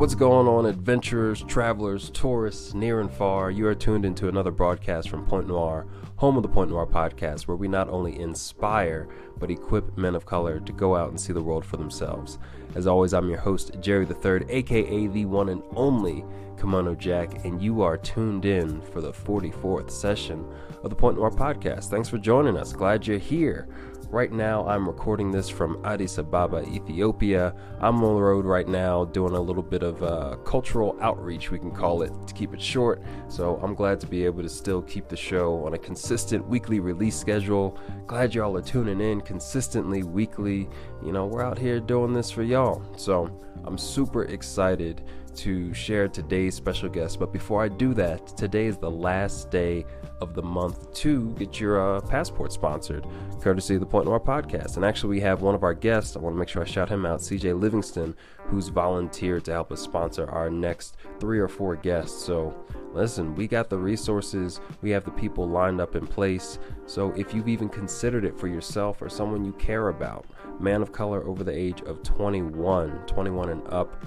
What's going on, adventurers, travelers, tourists, near and far? You are tuned into another broadcast from Point Noir, home of the Point Noir podcast, where we not only inspire, but equip men of color to go out and see the world for themselves. As always, I'm your host, Jerry III, aka the one and only Kimono Jack, and you are tuned in for the 44th session of the Point Noir podcast. Thanks for joining us. Glad you're here. Right now, I'm recording this from Addis Ababa, Ethiopia. I'm on the road right now doing a little bit of cultural outreach, we can call it, to keep it short. So I'm glad to be able to still keep the show on a consistent weekly release schedule. Glad y'all are tuning in consistently, weekly. You know, we're out here doing this for y'all. So I'm super excited to share today's special guest. But before I do that, today is the last day of the month to get your passport sponsored, courtesy of the Point Noir podcast. And actually, we have one of our guests. I want to make sure I shout him out, CJ Livingston, who's volunteered to help us sponsor our next 3 or 4 guests. So listen, we got the resources, we have the people lined up in place. So if you've even considered it for yourself or someone you care about, man of color over the age of 21 and up,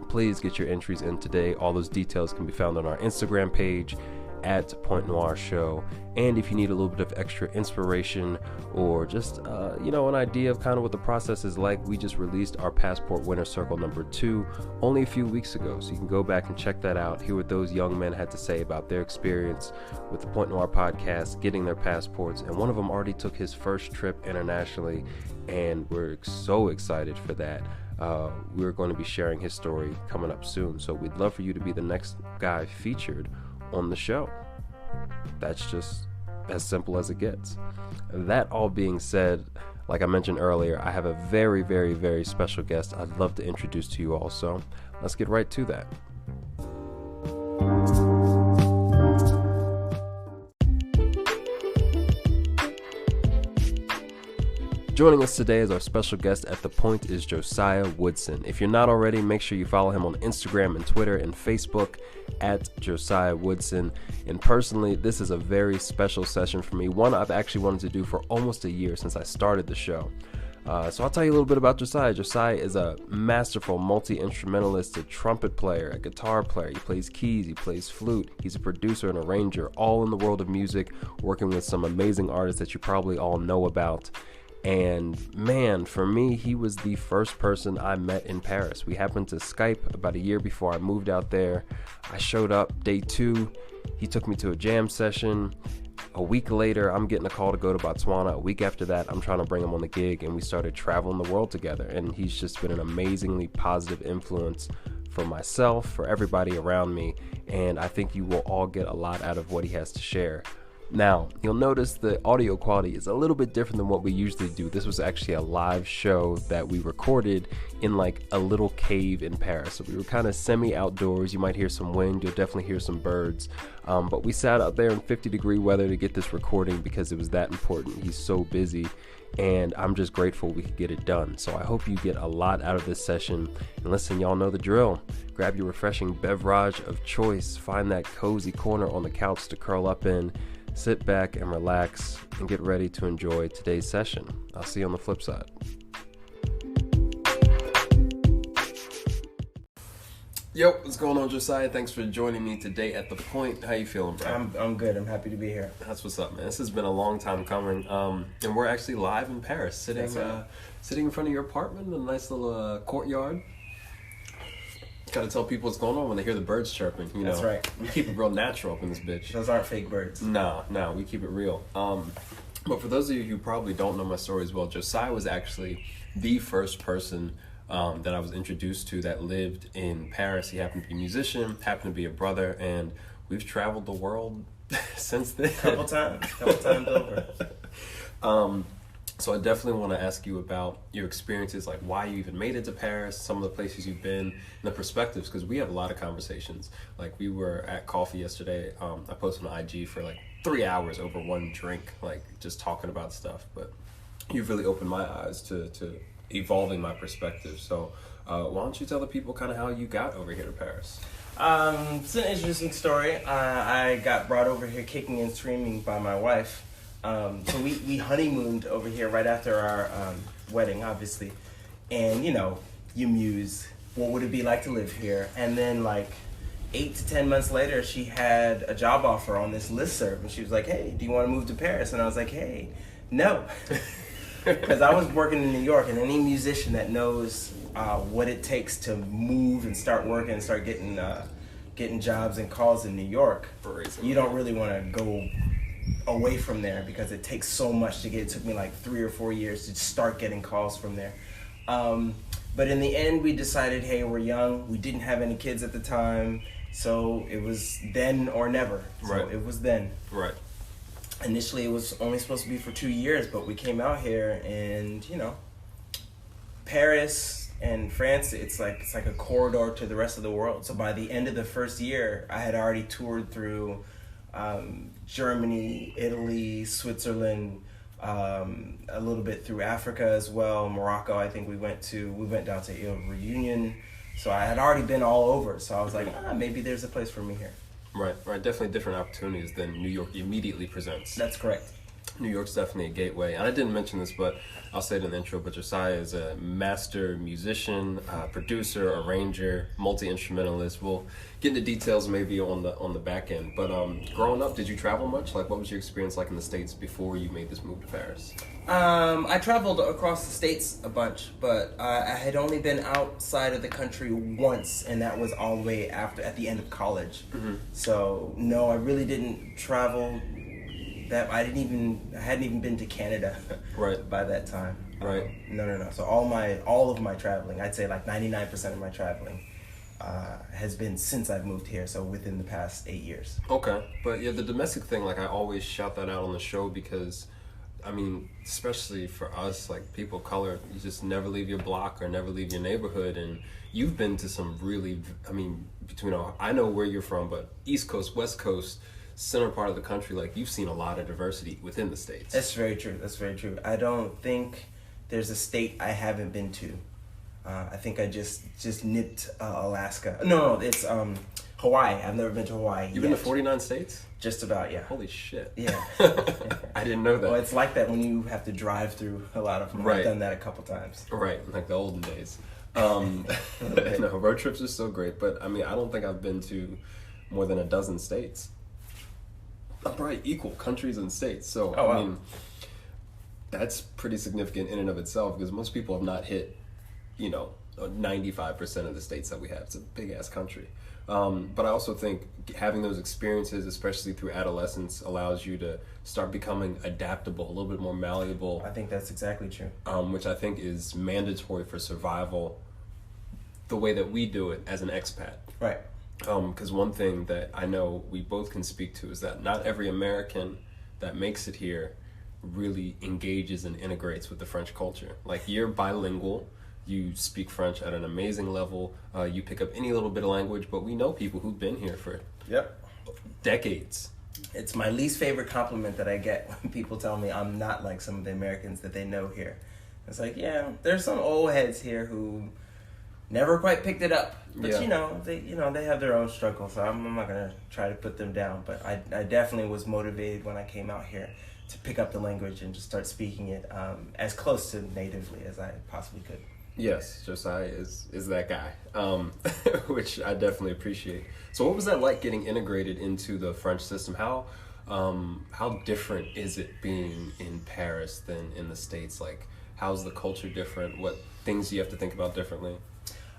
please get your entries in today. All those details can be found on our Instagram page at Point Noir Show. And if you need a little bit of extra inspiration or just an idea of kind of what the process is like, we just released our passport winner circle number 2 only a few weeks ago, so you can go back and check that out, hear what those young men had to say about their experience with the Point Noir podcast, getting their passports. And one of them already took his first trip internationally, and we're so excited for that. We're going to be sharing his story coming up soon, so we'd love for you to be the next guy featured on the show. That's just as simple as it gets. That all being said, like I mentioned earlier, I have a very, very, very special guest I'd love to introduce to you all, so let's get right to that. Joining us today as our special guest at The Point is Josiah Woodson. If you're not already, make sure you follow him on Instagram and Twitter and Facebook at Josiah Woodson. And personally, this is a very special session for me, one I've actually wanted to do for almost a year since I started the show. So I'll tell you a little bit about Josiah. Josiah is a masterful multi-instrumentalist, a trumpet player, a guitar player. He plays keys, he plays flute. He's a producer and arranger, all in the world of music, working with some amazing artists that you probably all know about. And man, for me, he was the first person I met in Paris. We happened to Skype about a year before I moved out there. I showed up day 2. He took me to a jam session. A week later, I'm getting a call to go to Botswana. A week after that, I'm trying to bring him on the gig, and we started traveling the world together. And he's just been an amazingly positive influence for myself, for everybody around me. And I think you will all get a lot out of what he has to share. Now, you'll notice the audio quality is a little bit different than what we usually do. This was actually a live show that we recorded in like a little cave in Paris. So we were kind of semi-outdoors. You might hear some wind. You'll definitely hear some birds. But we sat out there in 50-degree weather to get this recording because it was that important. He's so busy, and I'm just grateful we could get it done. So I hope you get a lot out of this session. And listen, y'all know the drill. Grab your refreshing beverage of choice. Find that cozy corner on the couch to curl up in. Sit back and relax and get ready to enjoy today's session. I'll see you on the flip side. Yo, what's going on, Josiah? Thanks for joining me today at The Point. How you feeling, bro? I'm good. I'm happy to be here. That's what's up, man. This has been a long time coming. And we're actually live in Paris, sitting in front of your apartment in a nice little courtyard. Gotta tell people what's going on when they hear the birds chirping, you know. That's right. We keep it real natural up in this bitch. Those aren't fake birds. No, we keep it real. But for those of you who probably don't know my story as well, Josiah was actually the first person that I was introduced to that lived in Paris. He happened to be a musician, happened to be a brother, and we've traveled the world since then. Couple times over. So I definitely want to ask you about your experiences, like why you even made it to Paris, some of the places you've been, and the perspectives, because we have a lot of conversations. Like we were at coffee yesterday. I posted on IG for like 3 hours over one drink, like just talking about stuff. But you've really opened my eyes to evolving my perspective. So why don't you tell the people kind of how you got over here to Paris? It's an interesting story. I got brought over here kicking and screaming by my wife. So we honeymooned over here right after our wedding, obviously. And, you know, you muse, what would it be like to live here? And then like 8 to 10 months later, she had a job offer on this listserv, and she was like, "Hey, do you want to move to Paris?" And I was like, "Hey, no," because I was working in New York, and any musician that knows what it takes to move and start working and start getting jobs and calls in New York, you don't really want to go away from there because it takes so much to get. It took me like 3 or 4 years to start getting calls from there. But in the end, we decided, hey, we're young. We didn't have any kids at the time, so it was then or never. So it was then. Right. Initially, it was only supposed to be for 2 years, but we came out here, and Paris and France, it's like a corridor to the rest of the world. So by the end of the first year, I had already toured through Germany, Italy, Switzerland, a little bit through Africa as well. Morocco, I think we went down to Ile Reunion. So I had already been all over. So I was like, maybe there's a place for me here. Right. Definitely different opportunities than New York immediately presents. That's correct. New York's definitely a gateway. And I didn't mention this, but I'll say it in the intro, but Josiah is a master musician, producer, arranger, multi-instrumentalist. We'll get into details maybe on the back end. But growing up, did you travel much? Like, what was your experience like in the States before you made this move to Paris? I traveled across the States a bunch, but I had only been outside of the country once, and that was all the way at the end of college. Mm-hmm. So, no, I really didn't travel. I hadn't even been to Canada by that time. Right. No. So all of my traveling, I'd say like 99% of my traveling has been since I've moved here, so within the past 8 years. Okay. But yeah, the domestic thing, like I always shout that out on the show because, I mean, especially for us, like people of color, you just never leave your block or never leave your neighborhood. And you've been to some really, I mean, I know where you're from, but East Coast, West Coast, center part of the country, like you've seen a lot of diversity within the States. That's very true. I don't think there's a state I haven't been to. I think I just nipped Alaska. No, it's Hawaii. I've never been to Hawaii. You've been to 49 states? Just about, yeah. Holy shit. Yeah. I didn't know that. Well, it's like that when you have to drive through a lot of them. Right. I've done that a couple times. Right, like the olden days. No, road trips are so great, but I mean, I don't think I've been to more than a dozen states. Probably equal countries and states. So, wow. I mean, that's pretty significant in and of itself because most people have not hit, 95% of the states that we have. It's a big-ass country. But I also think having those experiences, especially through adolescence, allows you to start becoming adaptable, a little bit more malleable. I think that's exactly true. Which I think is mandatory for survival the way that we do it as an expat. Right. Because one thing that I know we both can speak to is that not every American that makes it here really engages and integrates with the French culture. Like, you're bilingual, you speak French at an amazing level, you pick up any little bit of language, but we know people who've been here for decades. It's my least favorite compliment that I get when people tell me I'm not like some of the Americans that they know here. It's like, yeah, there's some old heads here who never quite picked it up, but they have their own struggles. So I'm not gonna try to put them down. But I definitely was motivated when I came out here to pick up the language and just start speaking it as close to natively as I possibly could. Yes, Josiah is that guy, which I definitely appreciate. So, what was that like getting integrated into the French system? How different is it being in Paris than in the States? Like, how's the culture different? What things do you have to think about differently?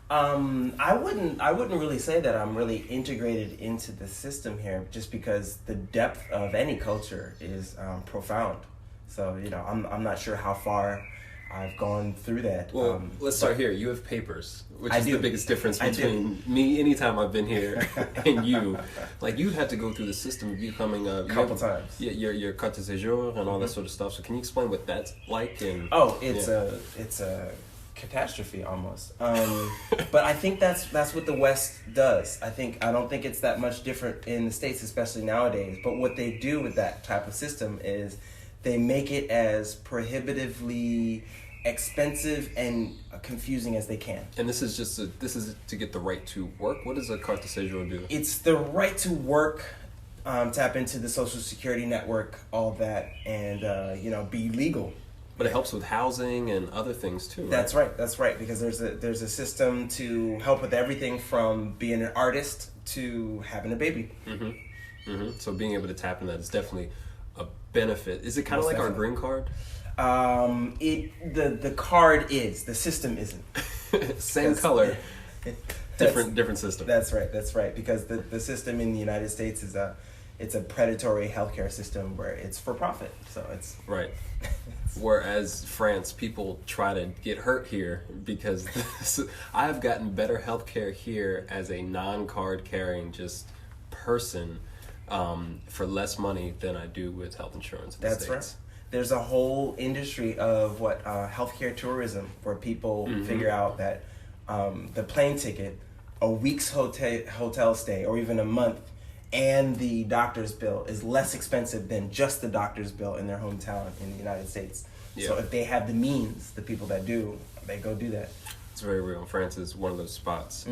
I wouldn't really say that I'm really integrated into the system here, just because the depth of any culture is profound. So I'm not sure how far I've gone through that. Well, let's start here. You have papers, which is the biggest difference between me anytime I've been here and you. Like, you've had to go through the system of becoming a couple times. Yeah, your carte de séjour and all that sort of stuff. So can you explain what that's like? And it's a catastrophe almost. But I think that's what the West does. I don't think it's that much different in the States, especially nowadays. But what they do with that type of system is they make it as prohibitively expensive and confusing as they can. And this is to get the right to work. What does a carte de séjour do? It's the right to work, tap into the Social Security network, all that, and be legal. But it helps with housing and other things too, right? That's right. Because there's a system to help with everything from being an artist to having a baby. So being able to tap into that is definitely a benefit. Is it kind of like our green card? The card is, the system isn't. Same color, different system. That's right. Because the system in the United States is it's a predatory healthcare system where it's for profit. So it's right. Whereas France, people try to get hurt here because I have gotten better healthcare here as a non-card carrying just person for less money than I do with health insurance in the States. Right. There's a whole industry of healthcare tourism where people figure out that the plane ticket, a week's hotel stay, or even a month, and the doctor's bill is less expensive than just the doctor's bill in their hometown in the United States. Yeah. So if they have the means, the people that do, they go do that. It's very real. France is one of those spots.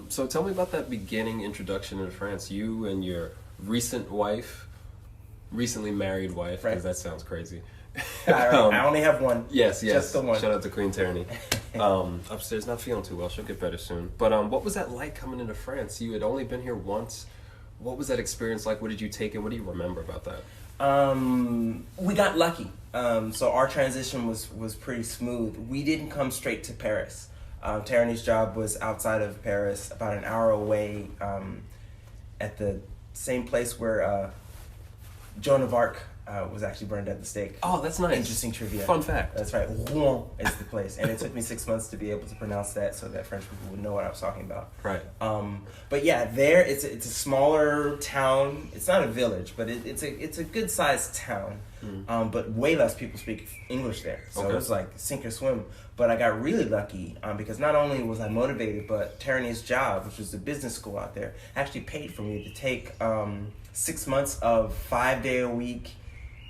So tell me about that beginning introduction into France. You and your recently married wife, because that sounds crazy. I only have one. Yes. Just the one. Shout out to Queen Tyranny. Upstairs, not feeling too well. She'll get better soon. But what was that like coming into France? You had only been here once. What was that experience like? What did you take and what do you remember about that? We got lucky. So our transition was pretty smooth. We didn't come straight to Paris. Tyranny's job was outside of Paris, about an hour away, at the same place where Joan of Arc was actually burned at the stake. Oh, that's nice. Interesting trivia. Fun fact. That's right. Rouen is the place. And it took me 6 months to be able to pronounce that so that French people would know what I was talking about. Right. But yeah, there it's a smaller town. It's not a village, but it's a good sized town. But way less people speak English there. So it was like sink or swim. But I got really lucky because not only was I motivated, but Tyranny's job, which was the business school out there, actually paid for me to take 6 months of 5 day a week,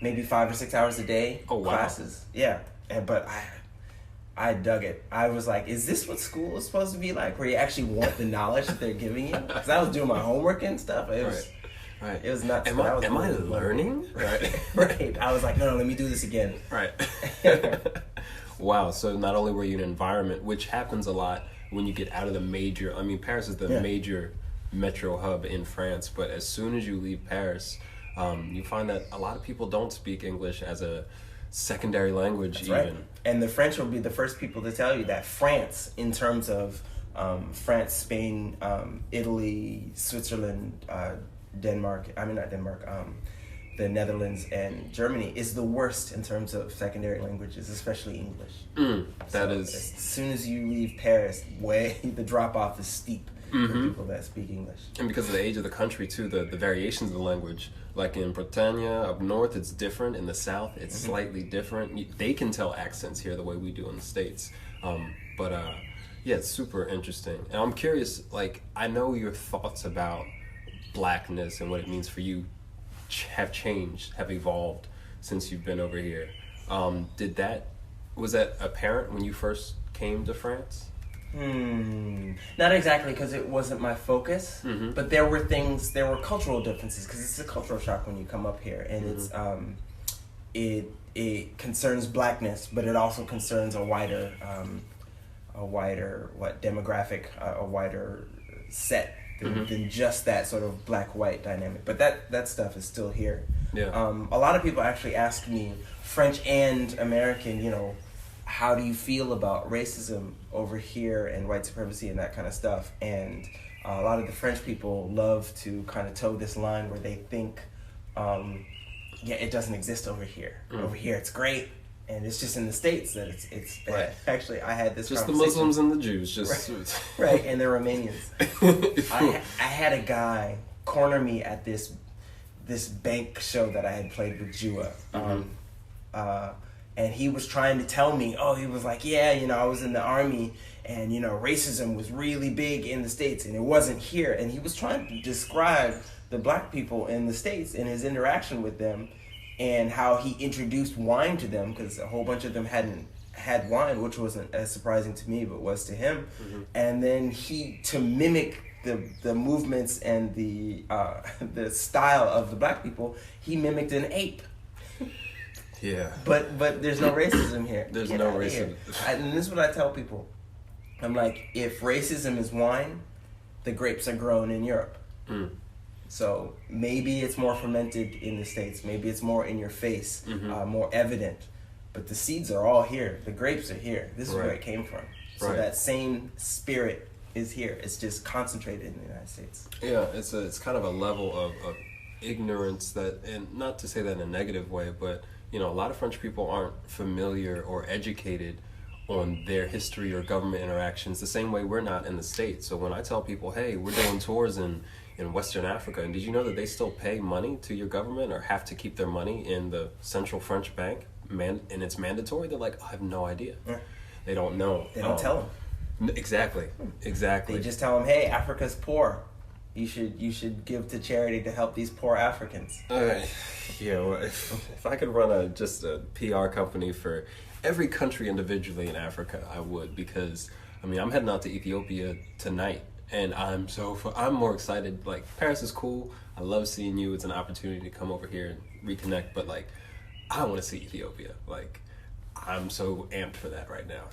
maybe 5 or 6 hours a day classes. Yeah. But I dug it. I was like, is this what school is supposed to be like, where you actually want the knowledge that they're giving you? Because I was doing my homework and stuff. It was nuts. Am I learning? Right. Right. I was like, no, let me do this again. Right. Wow. So not only were you in an environment, which happens a lot when you get out of the major, Paris is the major metro hub in France, but as soon as you leave Paris, you find that a lot of people don't speak English as a secondary language. That's even. Right. And the French will be the first people to tell you that France, in terms of France, Spain, Italy, Switzerland, the Netherlands and Germany, is the worst in terms of secondary languages, especially English. As soon as you leave Paris, the drop-off is steep for people that speak English. And because of the age of the country, too, the variations of the language, like in Bretagne, up north, it's different. In the south, it's slightly different. They can tell accents here the way we do in the States. Yeah, it's super interesting. And I'm curious, I know your thoughts about blackness and what it means for you have changed, have evolved since you've been over here. Was that apparent when you first came to France? Not exactly, because it wasn't my focus, but there were cultural differences, because it's a cultural shock when you come up here, and it concerns blackness, but it also concerns a wider demographic, a wider set than just that sort of black-white dynamic. But that stuff is still here. Yeah. A lot of people actually ask me, French and American, how do you feel about racism over here and white supremacy and that kind of stuff? And a lot of the French people love to kind of toe this line where they think, it doesn't exist over here. Over here it's great, and it's just in the States that it's bad. Right. Actually, I had this just the Muslims and the Jews, just right, and the Romanians. I had a guy corner me at this bank show that I had played with Jua. And he was trying to tell me, he was like, I was in the army, and, racism was really big in the States, and it wasn't here. And he was trying to describe the black people in the States and his interaction with them, and how he introduced wine to them, because a whole bunch of them hadn't had wine, which wasn't as surprising to me, but was to him. And then to mimic the movements and the style of the black people, he mimicked an ape. Yeah. But there's no racism here. There's Get no outta racism. here. And this is what I tell people. I'm like, if racism is wine, the grapes are grown in Europe. Mm. So maybe it's more fermented in the States. Maybe it's more in your face, more evident. But the seeds are all here. The grapes are here. This is where it came from. So that same spirit is here. It's just concentrated in the United States. Yeah, it's kind of a level of ignorance that, and not to say that in a negative way, but a lot of French people aren't familiar or educated on their history or government interactions the same way we're not in the States. So when I tell people, hey, we're doing tours in Western Africa, and did you know that they still pay money to your government or have to keep their money in the Central French Bank, and it's mandatory? They're like, I have no idea. Yeah. They don't know. They don't tell them. Exactly. They just tell them, hey, Africa's poor. You should give to charity to help these poor Africans. Yeah, well, if I could run just a PR company for every country individually in Africa, I would, because I'm heading out to Ethiopia tonight, and I'm more excited. Like, Paris is cool. I love seeing you. It's an opportunity to come over here and reconnect, but like, I want to see Ethiopia. Like, I'm so amped for that right now,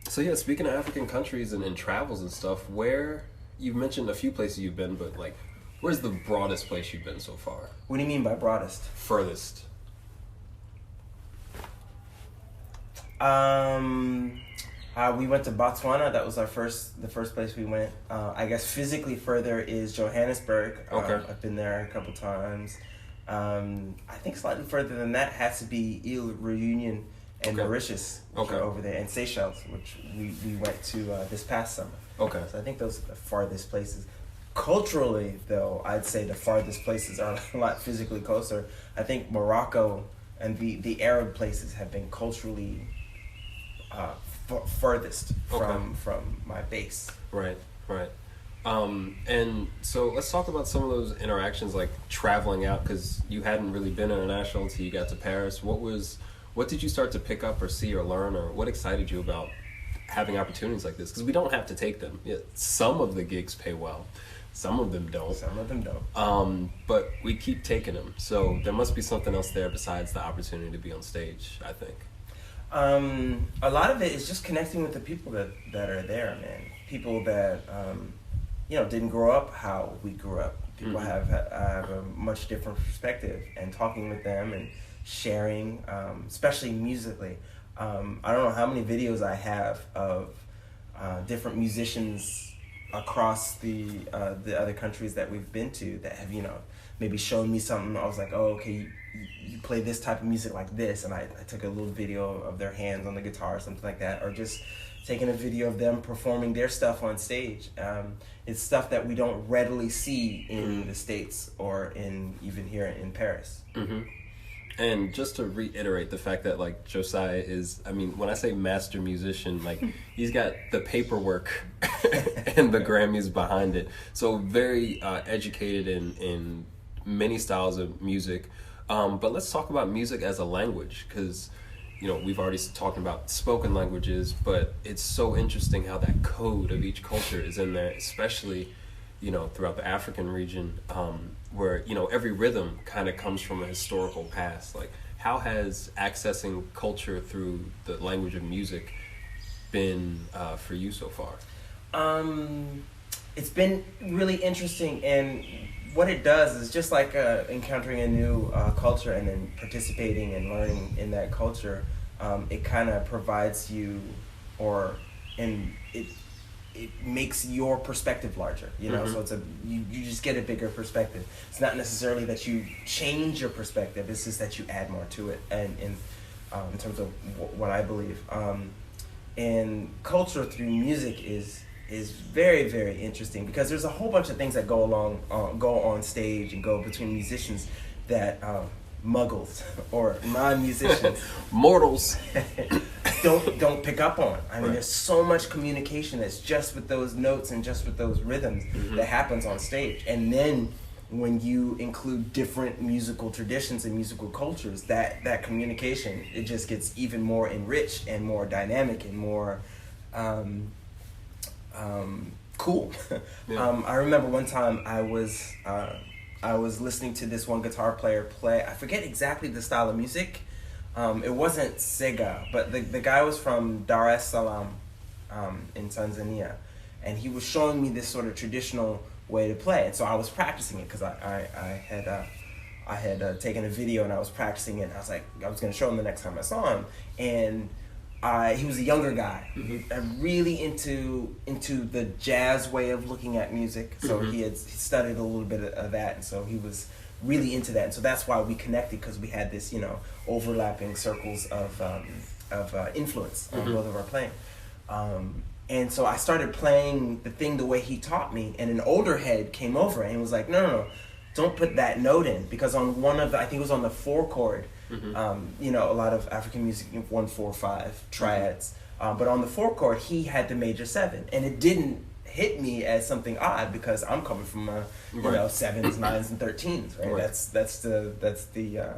So yeah, speaking of African countries and travels and stuff, where you've mentioned a few places you've been, but like, where's the broadest place you've been so far? What do you mean by broadest? Furthest. We went to Botswana. That was the first place we went. I guess physically further is Johannesburg. Okay. I've been there a couple times. I think slightly further than that has to be Ile Reunion and Mauritius, which are over there, and Seychelles, which we went to this past summer. Okay. So I think those are the farthest places. Culturally, though, I'd say the farthest places are a lot physically closer. I think Morocco and the Arab places have been culturally furthest from my base. Right. And so let's talk about some of those interactions, like traveling out, because you hadn't really been international until you got to Paris. What did you start to pick up or see or learn, or what excited you about having opportunities like this? Because we don't have to take them. Yeah, some of the gigs pay well. Some of them don't. But we keep taking them. So there must be something else there besides the opportunity to be on stage, I think. A lot of it is just connecting with the people that are there, man. People that, didn't grow up how we grew up. People have a much different perspective, and talking with them and sharing, especially musically. I don't know how many videos I have of different musicians across the other countries that we've been to that have, maybe shown me something. I was like, oh, okay, you play this type of music like this, and I took a little video of their hands on the guitar or something like that, or just taking a video of them performing their stuff on stage. It's stuff that we don't readily see in the States or even here in Paris. Mm-hmm. And just to reiterate the fact that, like, Josiah is, when I say master musician, like, he's got the paperwork and the Grammys behind it. So very educated in many styles of music. But let's talk about music as a language, because, we've already talked about spoken languages, but it's so interesting how that code of each culture is in there, especially, throughout the African region, where, every rhythm kind of comes from a historical past. Like, how has accessing culture through the language of music been for you so far? It's been really interesting, and what it does is just like encountering a new culture and then participating and learning in that culture. It kind of provides you, it makes your perspective larger, so it's you just get a bigger perspective. It's not necessarily that you change your perspective, it's just that you add more to it, and in terms of what I believe. And culture through music is very, very interesting, because there's a whole bunch of things that go on stage and go between musicians that muggles or non-musicians mortals don't pick up on. There's so much communication that's just with those notes and just with those rhythms that happens on stage. And then when you include different musical traditions and musical cultures, that communication, it just gets even more enriched and more dynamic and more cool. Yeah. I remember one time I was I was listening to this one guitar player play. I forget exactly the style of music. It wasn't Sega, but the guy was from Dar es Salaam in Tanzania, and he was showing me this sort of traditional way to play. And so I was practicing it because I had taken a video and I was practicing it. And I was like, I was going to show him the next time I saw him, and he was a younger guy, really into the jazz way of looking at music. So he studied a little bit of that, and so he was really into that. And so that's why we connected, because we had this, overlapping circles of influence on both of our playing. And so I started playing the thing the way he taught me, and an older head came over and was like, no, don't put that note in, because on one of the, I think it was on the 4 chord. A lot of African music, 1, 4, 5 triads. But on the 4 chord, he had the major 7, and it didn't hit me as something odd, because I'm coming from 7s, 9s, and 13s, right? That's the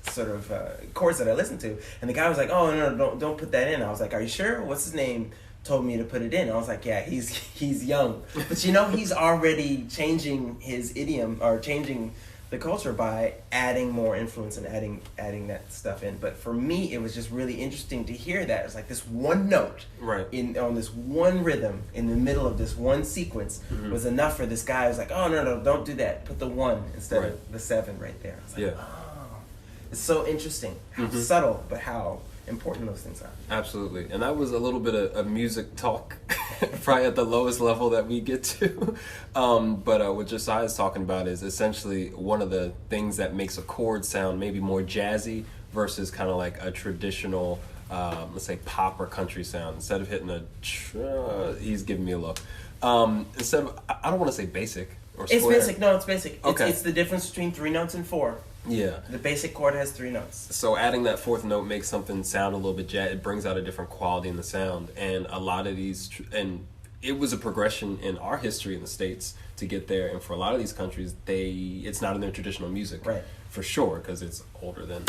sort of chords that I listen to. And the guy was like, "Oh no, don't put that in." I was like, "Are you sure? What's his name told me to put it in?" I was like, "Yeah, he's young, but he's already changing his idiom, or changing the culture by adding more influence and adding that stuff in." But for me, it was just really interesting to hear that. It's like this one note on this one rhythm in the middle of this one sequence was enough for this guy. I was like, "Oh no, don't do that. Put the 1 instead of the 7 right there." I was like, "Oh, it's so interesting. How subtle, but how important those things are." Absolutely. And that was a little bit of music talk, probably at the lowest level that we get to. But what Josiah's talking about is essentially one of the things that makes a chord sound maybe more jazzy versus kind of like a traditional, let's say, pop or country sound. Instead of hitting he's giving me a look. Instead of, I don't want to say basic or square. It's basic. No, it's basic. Okay. It's the difference between 3 notes and 4. Yeah. The basic chord has 3 notes. So adding that 4th note makes something sound a little bit jazz. It brings out a different quality in the sound. And a lot of these, and it was a progression in our history in the States to get there. And for a lot of these countries, it's not in their traditional music. Right. For sure, because it's older than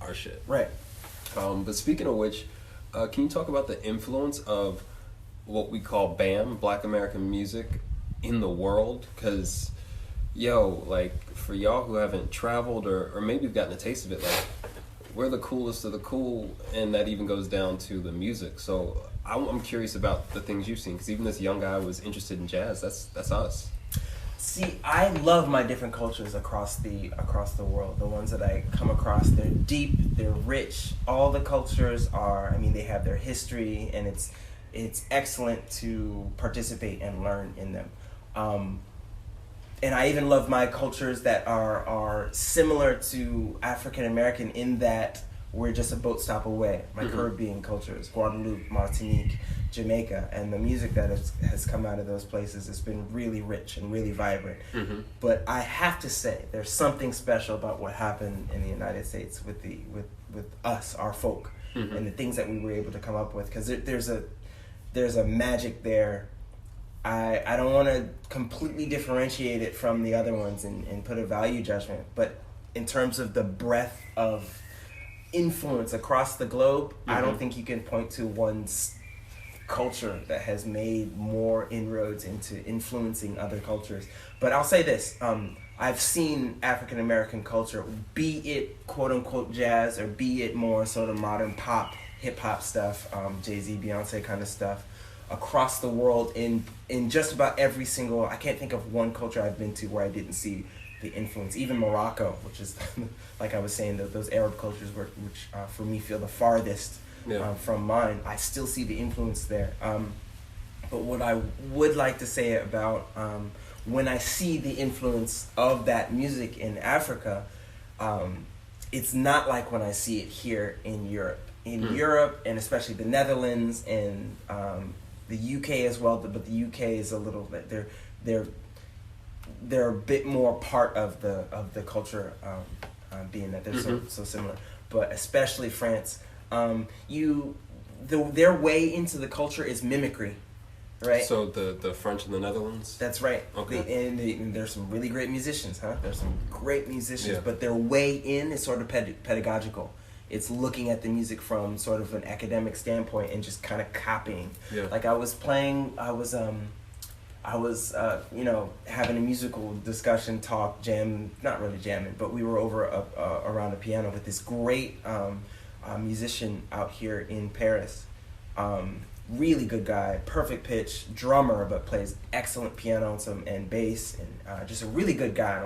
our shit. Right. But speaking of which, can you talk about the influence of what we call BAM, Black American music, in the world? Because for y'all who haven't traveled or maybe you've gotten a taste of it, like, we're the coolest of the cool, and that even goes down to the music. So I'm curious about the things you've seen, because even this young guy was interested in jazz. That's us. See, I love my different cultures across the world. The ones that I come across, they're deep, they're rich. All the cultures they have their history, and it's excellent to participate and learn in them. And I even love my cultures that are similar to African American in that we're just a boat stop away. My Caribbean cultures, Guadeloupe, Martinique, Jamaica, and the music that has come out of those places has been really rich and really vibrant. But I have to say, there's something special about what happened in the United States with us, our folk, and the things that we were able to come up with. Because there's a magic there. I don't want to completely differentiate it from the other ones and put a value judgment, but in terms of the breadth of influence across the globe, I don't think you can point to one culture that has made more inroads into influencing other cultures. But I'll say this, I've seen African American culture, be it quote unquote jazz or be it more sort of modern pop, hip hop stuff, Jay-Z, Beyonce kind of stuff, across the world in just about every single, I can't think of one culture I've been to where I didn't see the influence. Even Morocco, which is, like I was saying, those Arab cultures which for me feel the farthest from mine, I still see the influence there. But what I would like to say about when I see the influence of that music in Africa, it's not like when I see it here in Europe. In Europe, and especially the Netherlands and the UK as well, but the UK is a little bit, they're a bit more part of the culture, being that they're so similar. But especially France, their way into the culture is mimicry, right? So the French in the Netherlands? That's right. Okay. And there's some really great musicians, huh? There's some great musicians, but their way in is sort of pedagogical. It's looking at the music from sort of an academic standpoint and just kind of copying. Yeah. Like I was I was, having a musical discussion, not really jamming, but we were over around a piano with this great musician out here in Paris. Really good guy, perfect pitch, drummer, but plays excellent piano and bass, and just a really good guy.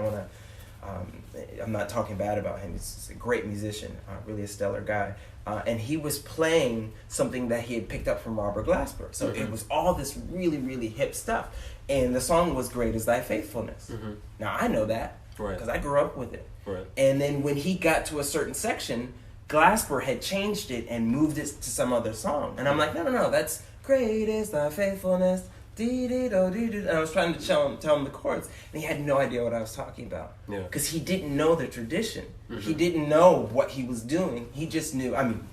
I'm not talking bad about him. He's a great musician, really a stellar guy. And he was playing something that he had picked up from Robert Glasper. So it was all this really, really hip stuff. And the song was Great Is Thy Faithfulness. Now, I know that because I grew up with it. Right. And then when he got to a certain section, Glasper had changed it and moved it to some other song. And I'm like, no, that's Great Is Thy Faithfulness. And I was trying to tell him the chords, and he had no idea what I was talking about. Yeah. Because he didn't know the tradition. He didn't know what he was doing. He just knew. I mean,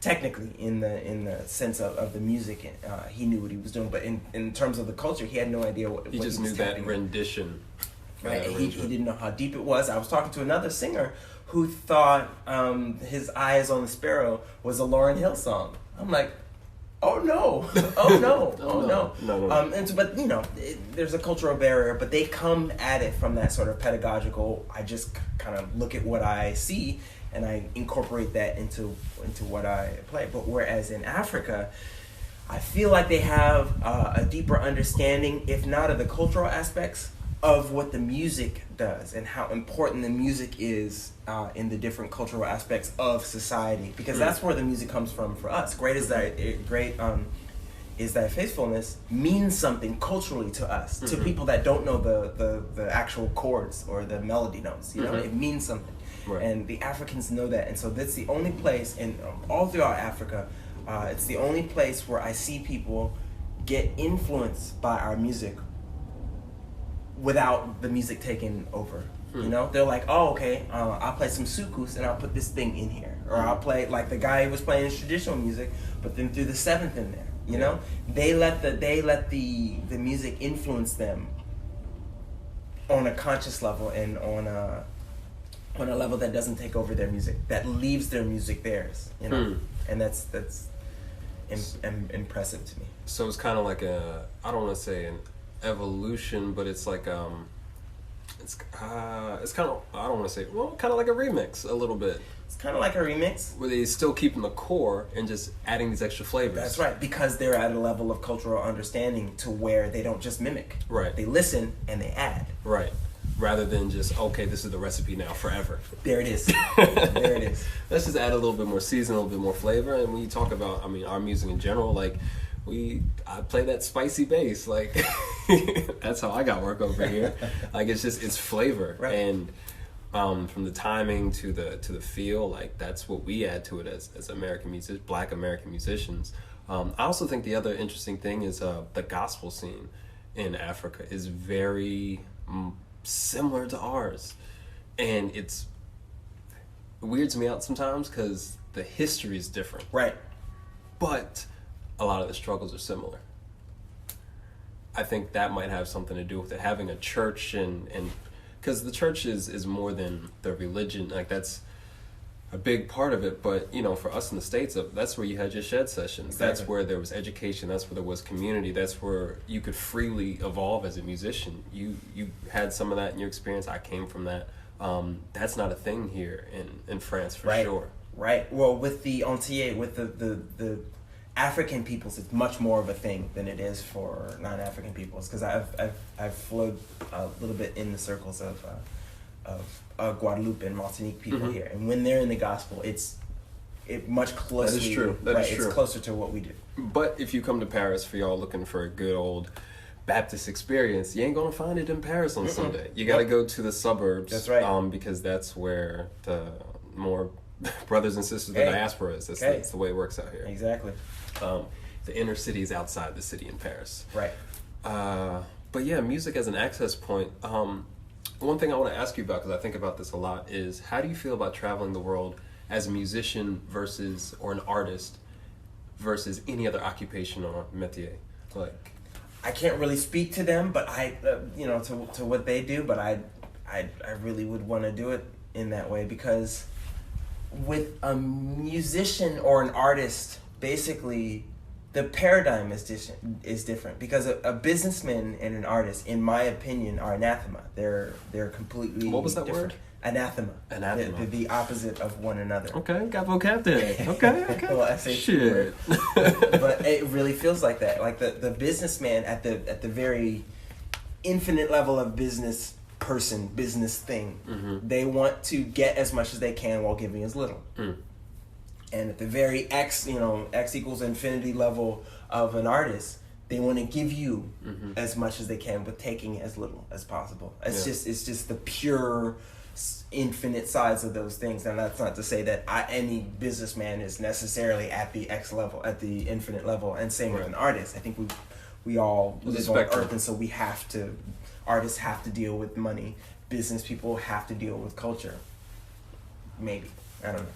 technically, in the sense of the music, he knew what he was doing. But in terms of the culture, he had no idea what. He just knew that rendition. Right. He didn't know how deep it was. I was talking to another singer who thought his Eyes on the Sparrow was a Lauryn Hill song. I'm like, oh no! But there's a cultural barrier. But they come at it from that sort of pedagogical. I just kind of look at what I see and I incorporate that into what I play. But whereas in Africa, I feel like they have a deeper understanding, if not of the cultural aspects, of what the music does and how important the music is in the different cultural aspects of society, because that's where the music comes from for us. Great is Thy Faithfulness means something culturally to us, to people that don't know the actual chords or the melody notes. It means something, and the Africans know that, and so that's the only place, and all throughout Africa, it's the only place where I see people get influenced by our music without the music taking over. They're like, oh, okay, I'll play some soukous and I'll put this thing in here. Or I'll play, like the guy who was playing his traditional music, but then threw the seventh in there, They let the music influence them on a conscious level and on a level that doesn't take over their music, that leaves their music theirs, And that's impressive to me. So it's kind of like I don't want to say an evolution, but it's like it's kind of, I don't want to say, well, kind of like a remix a little bit. It's kind of like a remix where they still keeping the core and just adding these extra flavors. That's right, because they're at a level of cultural understanding to where they don't just mimic. Right. They listen and they add. Right. Rather than just, okay, this is the recipe now forever. There it is. There it is. Let's just add a little bit more season, a little bit more flavor. And when you talk about, our music in general, like, I play that spicy bass, like that's how I got work over here. Like it's flavor, right. And from the timing to the feel, like that's what we add to it as American musicians, Black American musicians. I also think the other interesting thing is the gospel scene in Africa is very similar to ours, and it weirds me out sometimes because the history is different, right? But a lot of the struggles are similar. I think that might have something to do with it, having a church and because the church is more than the religion, like that's a big part of it, but for us in the States, that's where you had your shed sessions. Exactly. That's where there was education, that's where there was community, that's where you could freely evolve as a musician. You had some of that in your experience. I came from that. That's not a thing here in France for sure. Right. Well, with the Antillais, with the African peoples, it's much more of a thing than it is for non-African peoples, because I've flowed a little bit in the circles of Guadeloupe and Martinique people here, and when they're in the gospel, it's much closer. That is true. That is true. It's closer to what we do. But if you come to Paris for y'all looking for a good old Baptist experience, you ain't gonna find it in Paris on Sunday. You gotta go to the suburbs. That's right. Because that's where the more brothers and sisters of the diaspora is. That's the way it works out here. Exactly. The inner city is outside the city in Paris. Right. But yeah, music as an access point. One thing I want to ask you about, because I think about this a lot, is how do you feel about traveling the world as a musician or an artist versus any other occupation or métier? Like, I can't really speak to them, but to what they do, but I really would want to do it in that way, because with a musician or an artist, basically the paradigm is different because a businessman and an artist, in my opinion, are anathema. They're completely What was that different. word? Anathema. Anathema. The opposite of one another. Okay, got vocab there. Okay. Well, I say shit. But it really feels like that. Like the businessman at the very infinite level of business thing, Mm-hmm. they want to get as much as they can while giving as little. Mm. And at the very X equals infinity level of an artist, they want to give you as much as they can with taking as little as possible. It's just the pure infinite sides of those things. And that's not to say that any businessman is necessarily at the X level, at the infinite level, and same with an artist. I think we all live on Earth, and so artists have to deal with money. Business people have to deal with culture. Maybe. I don't know.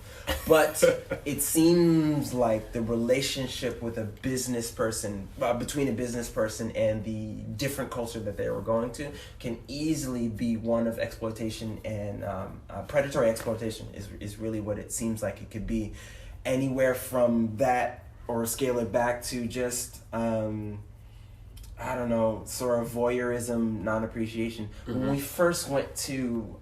But it seems like the relationship with a business person, between a business person and the different culture that they were going to, can easily be one of exploitation, and predatory exploitation is really what it seems like it could be. Anywhere from that, or scale it back to just, I don't know, sort of voyeurism, non-appreciation. Mm-hmm. When we first went to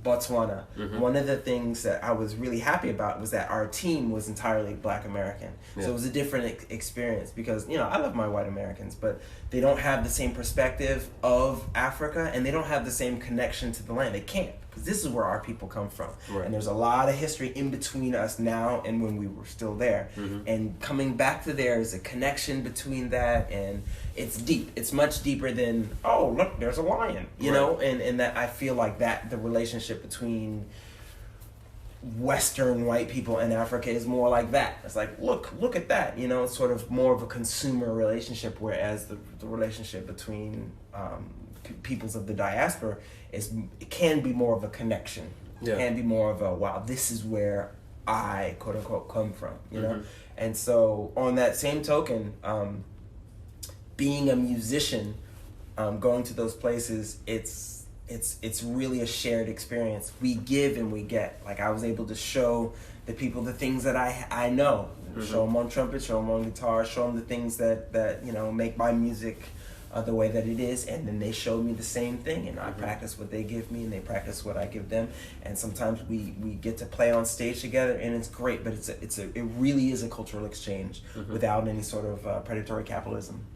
Botswana, one of the things that I was really happy about was that our team was entirely Black American. So it was a different experience because, I love my white Americans, but they don't have the same perspective of Africa, and they don't have the same connection to the land. They can't, because this is where our people come from. Right. And there's a lot of history in between us now and when we were still there. Mm-hmm. And coming back to there is a connection between that, and it's deep. It's much deeper than, oh, look, there's a lion, you know? And that I feel like that the relationship between Western white people and Africa is more like that. It's like, look at that, it's sort of more of a consumer relationship, whereas the relationship between peoples of the diaspora it can be more of a connection. Yeah. It can be more of a, wow, this is where I, quote unquote, come from, you know? And so on that same token, being a musician, going to those places, it's really a shared experience. We give and we get. Like, I was able to show the people the things that I know. Show them on trumpet, show them on guitar, show them the things that make my music the way that it is, and then they showed me the same thing, and I practice what they give me, and they practice what I give them, and sometimes we get to play on stage together, and it's great. But it really is a cultural exchange without any sort of predatory capitalism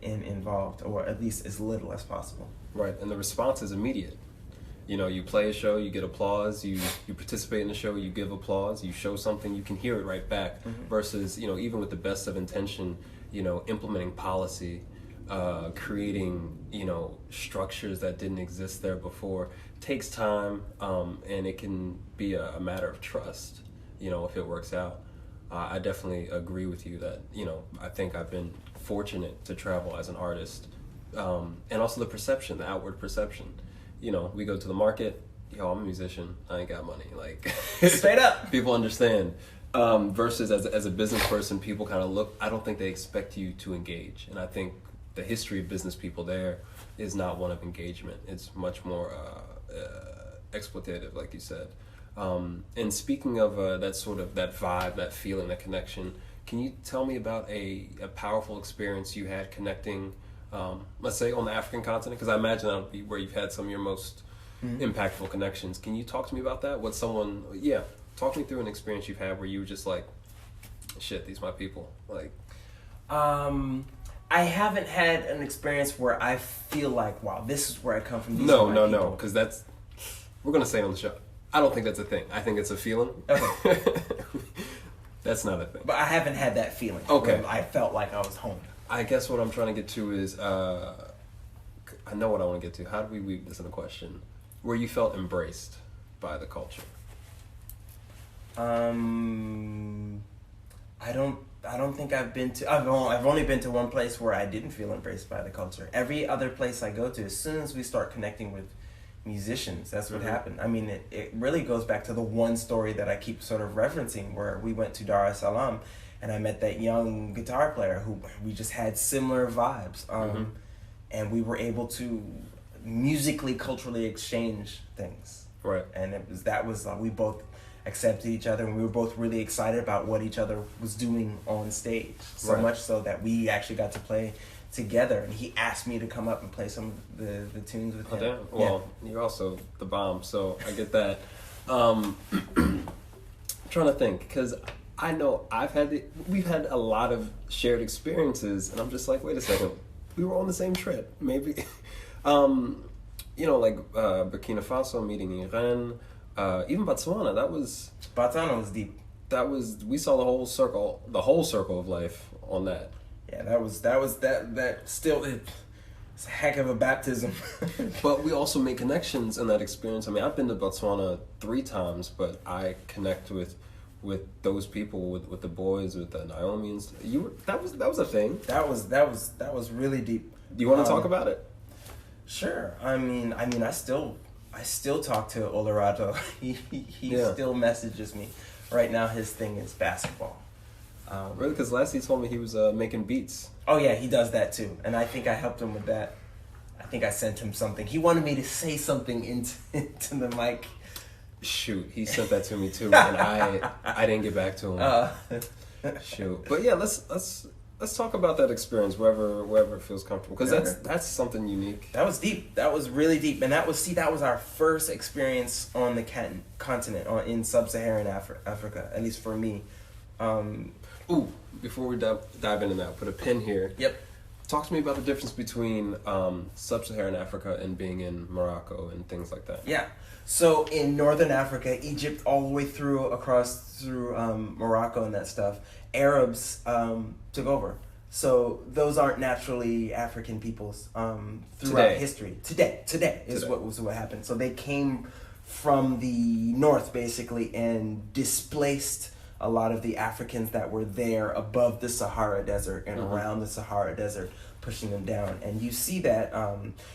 involved, or at least as little as possible. Right, and the response is immediate. You play a show, you get applause, you participate in the show, you give applause, you show something, you can hear it right back, versus, even with the best of intention, implementing policy, creating, structures that didn't exist there before, takes time, and it can be a matter of trust, if it works out. I definitely agree with you that, I think I've been fortunate to travel as an artist, and also the outward perception. We go to the market, I'm a musician, I ain't got money, like straight up. People understand. Versus as a business person, people kind of look, I don't think they expect you to engage. And I think the history of business people there is not one of engagement. It's much more exploitative, like you said. And speaking of that vibe, that feeling, that connection, can you tell me about a powerful experience you had connecting, let's say on the African continent? Because I imagine that would be where you've had some of your most impactful connections. Can you talk to me about that? Talk me through an experience you've had where you were just like, shit, these my people. Like, I haven't had an experience where I feel like, wow, this is where I come from. No, because we're going to say it on the show. I don't think that's a thing. I think it's a feeling. Okay. That's not a thing. But I haven't had that feeling. Okay. I felt like I was home. I guess what I'm trying to get to is, I know what I want to get to. How do we weave this in a question? Where you felt embraced by the culture? I don't think I've been to. I've only been to one place where I didn't feel embraced by the culture. Every other place I go to, as soon as we start connecting with musicians, that's what happened. I mean, it really goes back to the one story that I keep sort of referencing, where we went to Dar es Salaam, and I met that young guitar player who we just had similar vibes, and we were able to musically, culturally exchange things. Right. And we both accepted each other, and we were both really excited about what each other was doing on stage. So much so that we actually got to play together, and he asked me to come up and play some of the tunes with him. Damn. Well, you're also the bomb, so I get that. Trying to think, because I know we've had a lot of shared experiences, and I'm just like, wait a second, we were on the same trip, maybe. Like Burkina Faso meeting Iran, even Botswana. Botswana was deep. We saw the whole circle of life on that. Yeah, that still, it's a heck of a baptism. But we also made connections in that experience. I mean, I've been to Botswana 3 times, but I connect with those people, with the boys, with the Naomi and stuff. That was a thing. That was really deep. Do you want to talk about it? Sure. I mean, I still talk to Olerato. He still messages me. Right now, his thing is basketball. Really? Because last he told me he was making beats. Oh yeah, he does that too, and I think I helped him with that. I think I sent him something. He wanted me to say something into the mic. Shoot, he sent that to me too, and I didn't get back to him. Shoot, but yeah, let's talk about that experience wherever it feels comfortable, because that's something unique. That was deep. That was really deep, and that was our first experience on the continent, in sub-Saharan Africa, at least for me. Before we dive into that, put a pin here. Yep. Talk to me about the difference between sub-Saharan Africa and being in Morocco and things like that. Yeah. So in northern Africa, Egypt, all the way through Morocco and that stuff, Arabs took over. So those aren't naturally African peoples throughout history. Today is what happened. So they came from the north basically and displaced a lot of the Africans that were there above the Sahara Desert and around the Sahara Desert, pushing them down. And you see that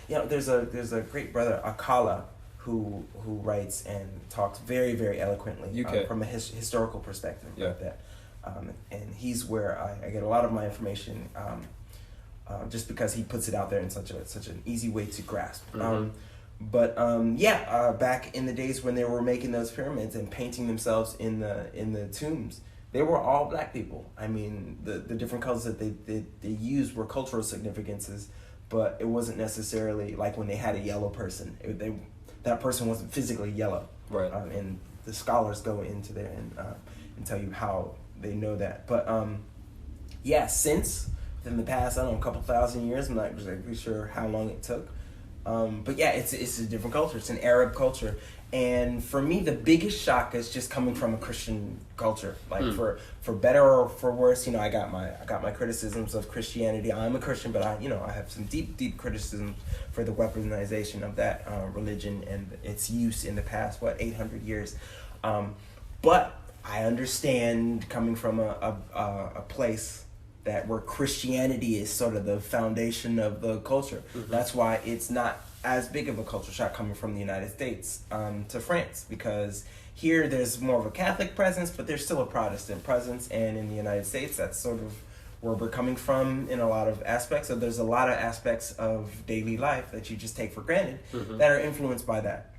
there's a great brother, Akala, who writes and talks very, very eloquently from a historical perspective about that. And he's where I get a lot of my information, just because he puts it out there in such an easy way to grasp. Back in the days when they were making those pyramids and painting themselves in the tombs, they were all black people. I mean, the different colors that they used were cultural significances, but it wasn't necessarily like when they had a yellow person. That person wasn't physically yellow. Right. And the scholars go into there and tell you how they know that. But since within the past, I don't know, a couple thousand years, I'm not exactly sure how long it took. But yeah, it's a different culture. It's an Arab culture. And for me, the biggest shock is just coming from a Christian culture. Like for better or for worse, I got my criticisms of Christianity. I'm a Christian, but I have some deep criticisms for the weaponization of that religion and its use in the past 800 years. But I understand coming from a place where Christianity is sort of the foundation of the culture. That's why it's not as big of a culture shock coming from the United States to France, because here there's more of a Catholic presence, but there's still a Protestant presence, and in the United States that's sort of where we're coming from in a lot of aspects. So there's a lot of aspects of daily life that you just take for granted that are influenced by that.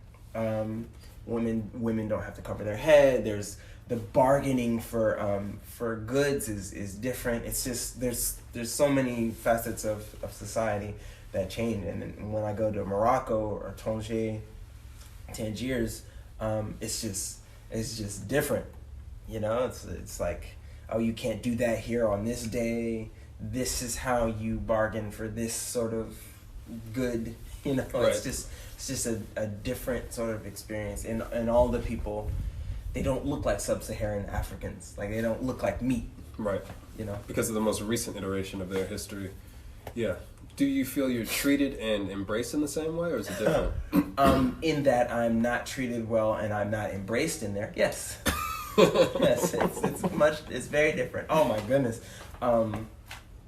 Women don't have to cover their head. There's the bargaining for goods is different. It's just there's so many facets of society that change. And when I go to Morocco or Tangiers, it's just different. It's like, oh, you can't do that here on this day. This is how you bargain for this sort of good. Right. It's just a different sort of experience. And all the people, they don't look like sub-Saharan Africans. Like, they don't look like meat. Right. Because of the most recent iteration of their history. Yeah. Do you feel you're treated and embraced in the same way, or is it different? In that I'm not treated well and I'm not embraced in there. Yes. Yes. It's very different. Oh my goodness.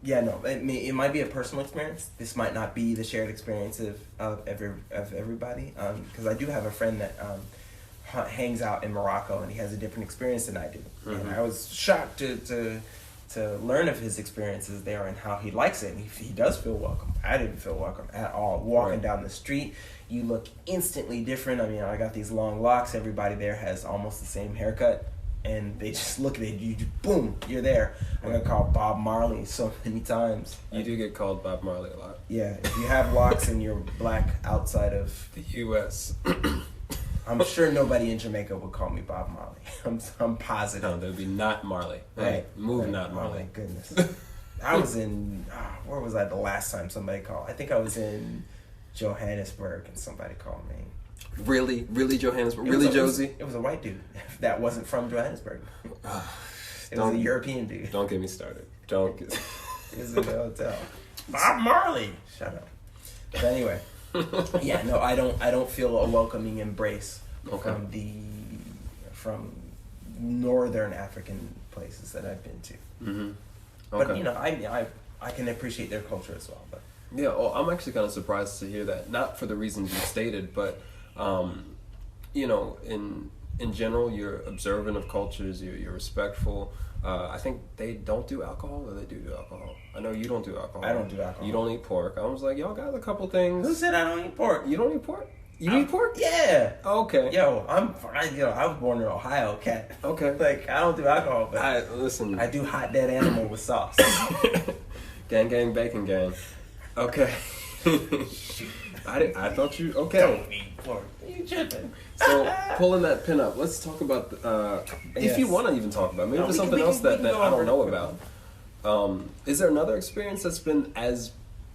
It might be a personal experience. This might not be the shared experience of everybody. Because I do have a friend that hangs out in Morocco, and he has a different experience than I do. And I was shocked to to learn of his experiences there and how he likes it. And he does feel welcome. I didn't feel welcome at all. Walking down the street, you look instantly different. I mean, I got these long locks. Everybody there has almost the same haircut. And they just look at it, you boom, you're there. I got called Bob Marley so many times. You do get called Bob Marley a lot. Yeah, if you have locks and you're black outside of the U.S., I'm sure nobody in Jamaica would call me Bob Marley. I'm positive. No, there'd be not Marley. Right. Move not Marley. Oh my goodness. I was in, where was I the last time somebody called? I think I was in Johannesburg and somebody called me. Really Johannesburg? Really, Josie? It was a white dude that wasn't from Johannesburg. It was a European dude. Don't get me started. It was in the hotel. Bob Marley. Shut up. But anyway, yeah, no, I don't feel a welcoming embrace from northern African places that I've been to. Mm-hmm. Okay. But I can appreciate their culture as well. But yeah, well, I'm actually kind of surprised to hear that. Not for the reasons you stated, but in general, you're observant of cultures. You're respectful. I think they don't do alcohol, or they do alcohol. I know you don't do alcohol. I don't do alcohol. You don't eat pork. I was like, y'all got a couple things. Who said I don't eat pork? You don't eat pork? You eat pork? Yeah. Okay. Yo, I was born in Ohio, cat. Okay. Like, I don't do alcohol, but I do hot dead animal with sauce. Gang, bacon gang. Okay. Shoot. I thought you okay. Don't eat pork. You tripping? So pulling that pin up, let's talk about if you want to even talk about. Maybe there's something else that I don't know about. Is there another experience that's been as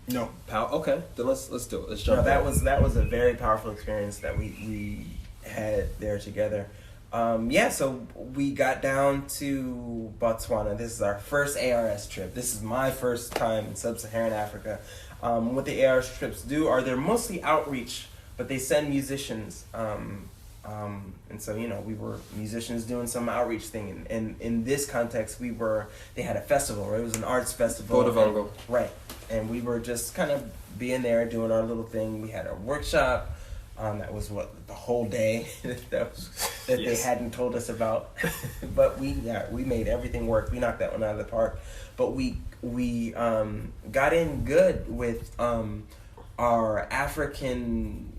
no? Okay, then let's do it. Let's jump. No, that was a very powerful experience that we had there together. So we got down to Botswana. This is our first ARS trip. This is my first time in sub-Saharan Africa. What the ARS trips do are they're mostly outreach, but they send musicians. And so, we were musicians doing some outreach thing. And in this context, they had a festival, right? It was an arts festival. Botavango. Right. And we were just kind of being there, doing our little thing. We had a workshop. That was the whole day that they hadn't told us about. But we made everything work. We knocked that one out of the park. But we got in good with our African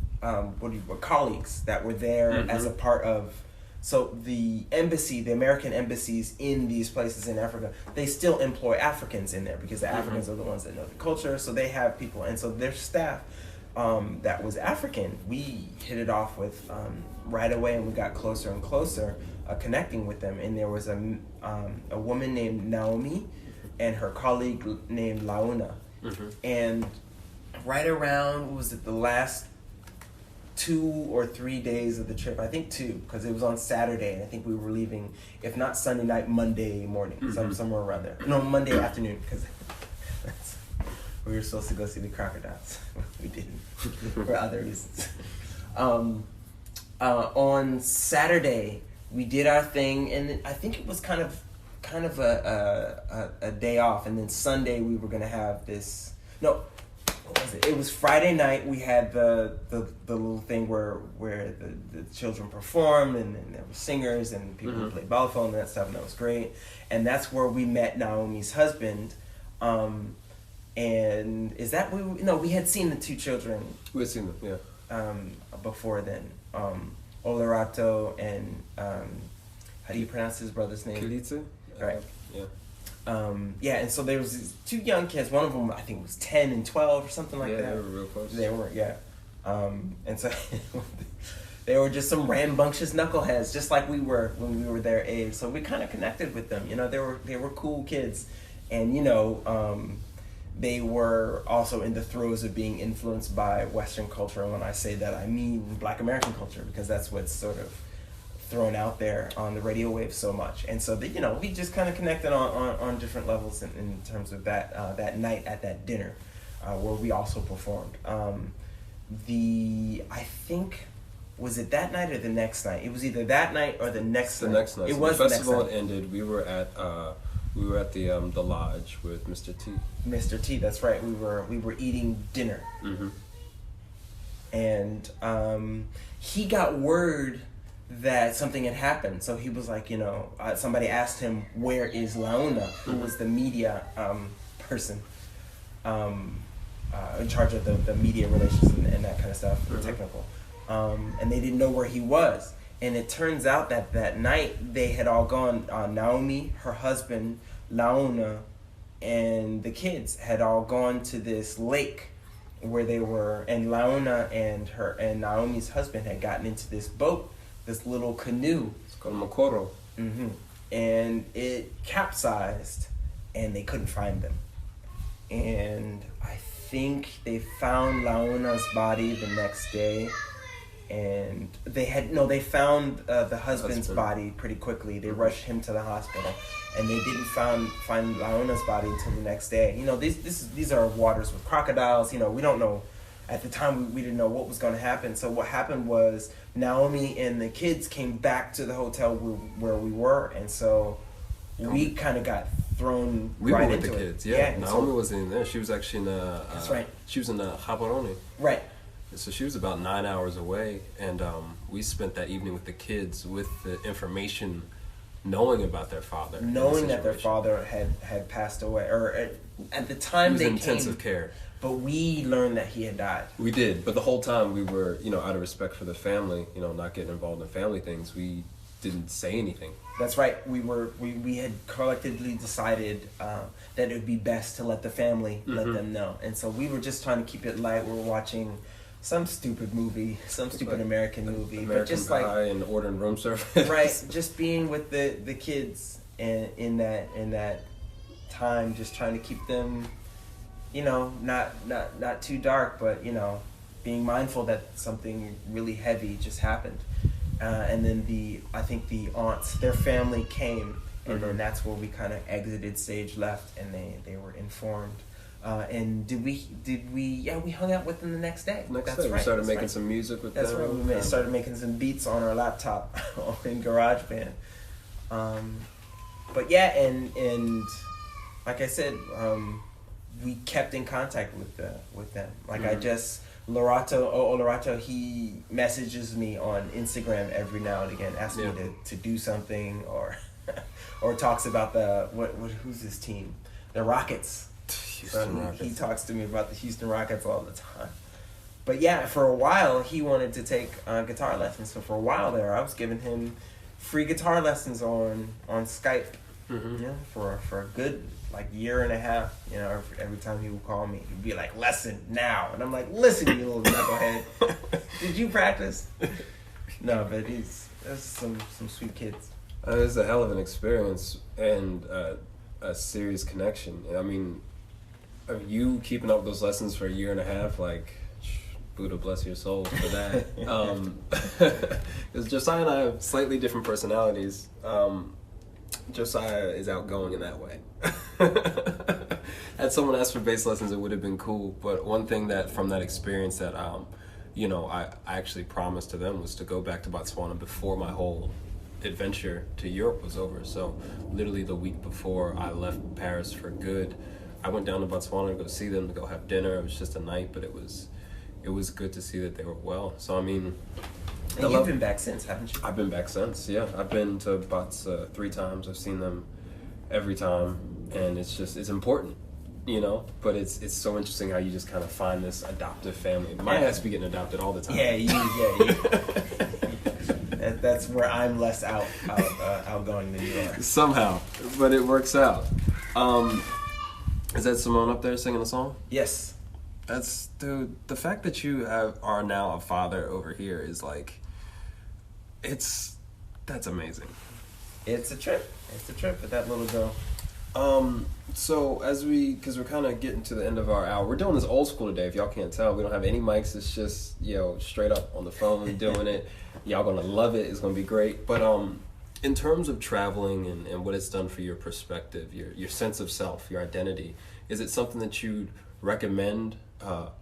colleagues that were there as a part of. So the American embassies in these places in Africa, they still employ Africans in there because the Africans are the ones that know the culture. So they have people, and so their staff that was African, we hit it off with right away, and we got closer and closer connecting with them. And there was a woman named Naomi and her colleague named Launa. And right around, what was it, the last 2 or 3 days of the trip, I think 2, because it was on Saturday, and I think we were leaving, if not Sunday night, Monday morning, somewhere around there. No, Monday afternoon, because we were supposed to go see the crocodiles. We didn't, for other reasons. On Saturday, we did our thing, and I think it was kind of a day off, and then Sunday we were going to have this. No, what was it? It was Friday night. We had the little thing where the children performed, and there were singers and people who played balafon and that stuff, and that was great. And that's where we met Naomi's husband. And is that we had seen the two children. We had seen them, yeah. Before then, Olerato and how do you pronounce his brother's name? Kilitse? Right. Yeah. And so there was these 2 young kids. One of them, I think, was 10 and 12 or something like that. Yeah, they were real close. They were, yeah. And so they were just some rambunctious knuckleheads, just like we were when we were their age. So we kind of connected with them. They were cool kids, and they were also in the throes of being influenced by Western culture. And when I say that, I mean Black American culture, because that's what's sort of thrown out there on the radio wave so much. And so we just kind of connected on different levels in terms of that night at that dinner where we also performed. I think, was it that night or the next night? It was either that night or the next night. The next night. It so was the the festival next night. had ended. We were at the lodge with Mr. T. Mr. T, that's right. We were eating dinner. And he got word that something had happened. So he was like, somebody asked him, where is Launa, who was the media person in charge of the media relations and that kind of stuff, technical. And they didn't know where he was. And it turns out that night they had all gone, Naomi, her husband, Launa, and the kids had all gone to this lake where they were, and Launa and Naomi's husband had gotten into this boat, this little canoe. It's called Mokoro. Mm-hmm. And it capsized, and they couldn't find them. And I think they found Launa's body the next day, and they found the husband's body pretty quickly. They rushed him to the hospital, and they didn't find Launa's body until the next day. These are waters with crocodiles. We don't know. At the time, we didn't know what was going to happen. So what happened was Naomi and the kids came back to the hotel where we were, and so we kind of got thrown right into it. We were with the kids, yeah. Naomi wasn't in there. She was actually in that's right. She was in Gaborone. Right. So she was about 9 hours away, and we spent that evening with the kids with the information, knowing about their father. Knowing that their father had passed away, or at the time they came. He was in intensive care. But we learned that he had died. We did, but the whole time we were, out of respect for the family, not getting involved in family things, we didn't say anything. That's right. We had collectively decided that it would be best to let the family let them know, and so we were just trying to keep it light. We were watching some stupid movie, some stupid American movie, American but just Pie and ordering room service. Right, just being with the kids and in that time, just trying to keep them. Not too dark, but being mindful that something really heavy just happened, and then I think the aunts, their family came, and then that's where we kind of exited stage left, and they were informed. And we hung out with them the next day. We started making some music with them. That's right. We started making some beats on our laptop in GarageBand. But yeah, and like I said. We kept in contact with them. Like Lorato, he messages me on Instagram every now and again, asks me to do something, or talks about who's his team, the Rockets. Rockets. He talks to me about the Houston Rockets all the time. But yeah, for a while he wanted to take guitar lessons. So for a while there, I was giving him free guitar lessons on Skype. For a good year and a half, every time he would call me, he'd be like, lesson now. And I'm like, listen, you little knucklehead. Did you practice? No, but there's some sweet kids. It was a hell of an experience and a serious connection. I mean, you keeping up those lessons for a year and a half, Buddha bless your soul for that. Because Josiah and I have slightly different personalities. Josiah is outgoing in that way. Had someone asked for bass lessons, it would have been cool. But one thing that from that experience that I actually promised to them was to go back to Botswana before my whole adventure to Europe was over. So literally the week before I left Paris for good, I went down to Botswana to go see them, to go have dinner. It was just a night, but it was good to see that they were well. So I mean. And you've been back since, haven't you? I've been back since, yeah. I've been to Bots 3 times. I've seen them every time, and it's important, But it's so interesting how you just kind of find this adoptive family. My ass be getting adopted all the time. That's where I'm less outgoing than you are. Somehow, but it works out. Is that Simone up there singing a song? Yes. That's, dude, the fact that you are now a father over here is that's amazing. It's a trip with that little girl. So because we're kind of getting to the end of our hour, we're doing this old school today. If y'all can't tell, we don't have any mics. It's just straight up on the phone doing it. Y'all gonna love it. It's gonna be great. But in terms of traveling and what it's done for your perspective, your sense of self, your identity, is it something that you'd recommend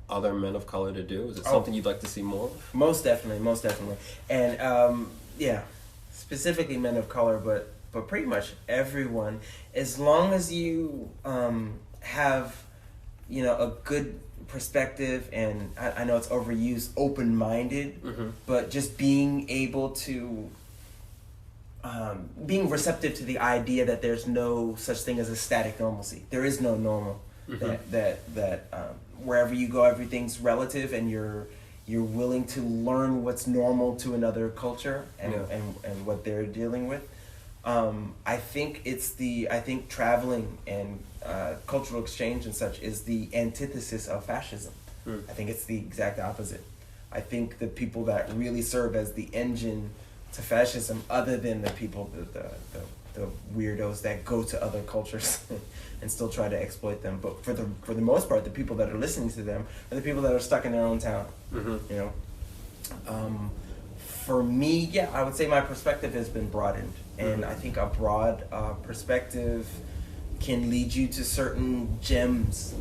other men of color to do? Is it something you'd like to see more of? Most definitely. And specifically men of color, but pretty much everyone, as long as you have a good perspective, and I know it's overused, open-minded, but just being able to being receptive to the idea that there's no such thing as a static normalcy. There is no normal. That wherever you go, everything's relative, and you're willing to learn what's normal to another culture and what they're dealing with. I think traveling and cultural exchange and such is the antithesis of fascism. I think it's the exact opposite. I think the people that really serve as the engine to fascism, other than the people, the weirdos that go to other cultures and still try to exploit them, but for the most part, the people that are listening to them are the people that are stuck in their own town. You know, for me, I would say my perspective has been broadened, and I think a broad perspective can lead you to certain gems.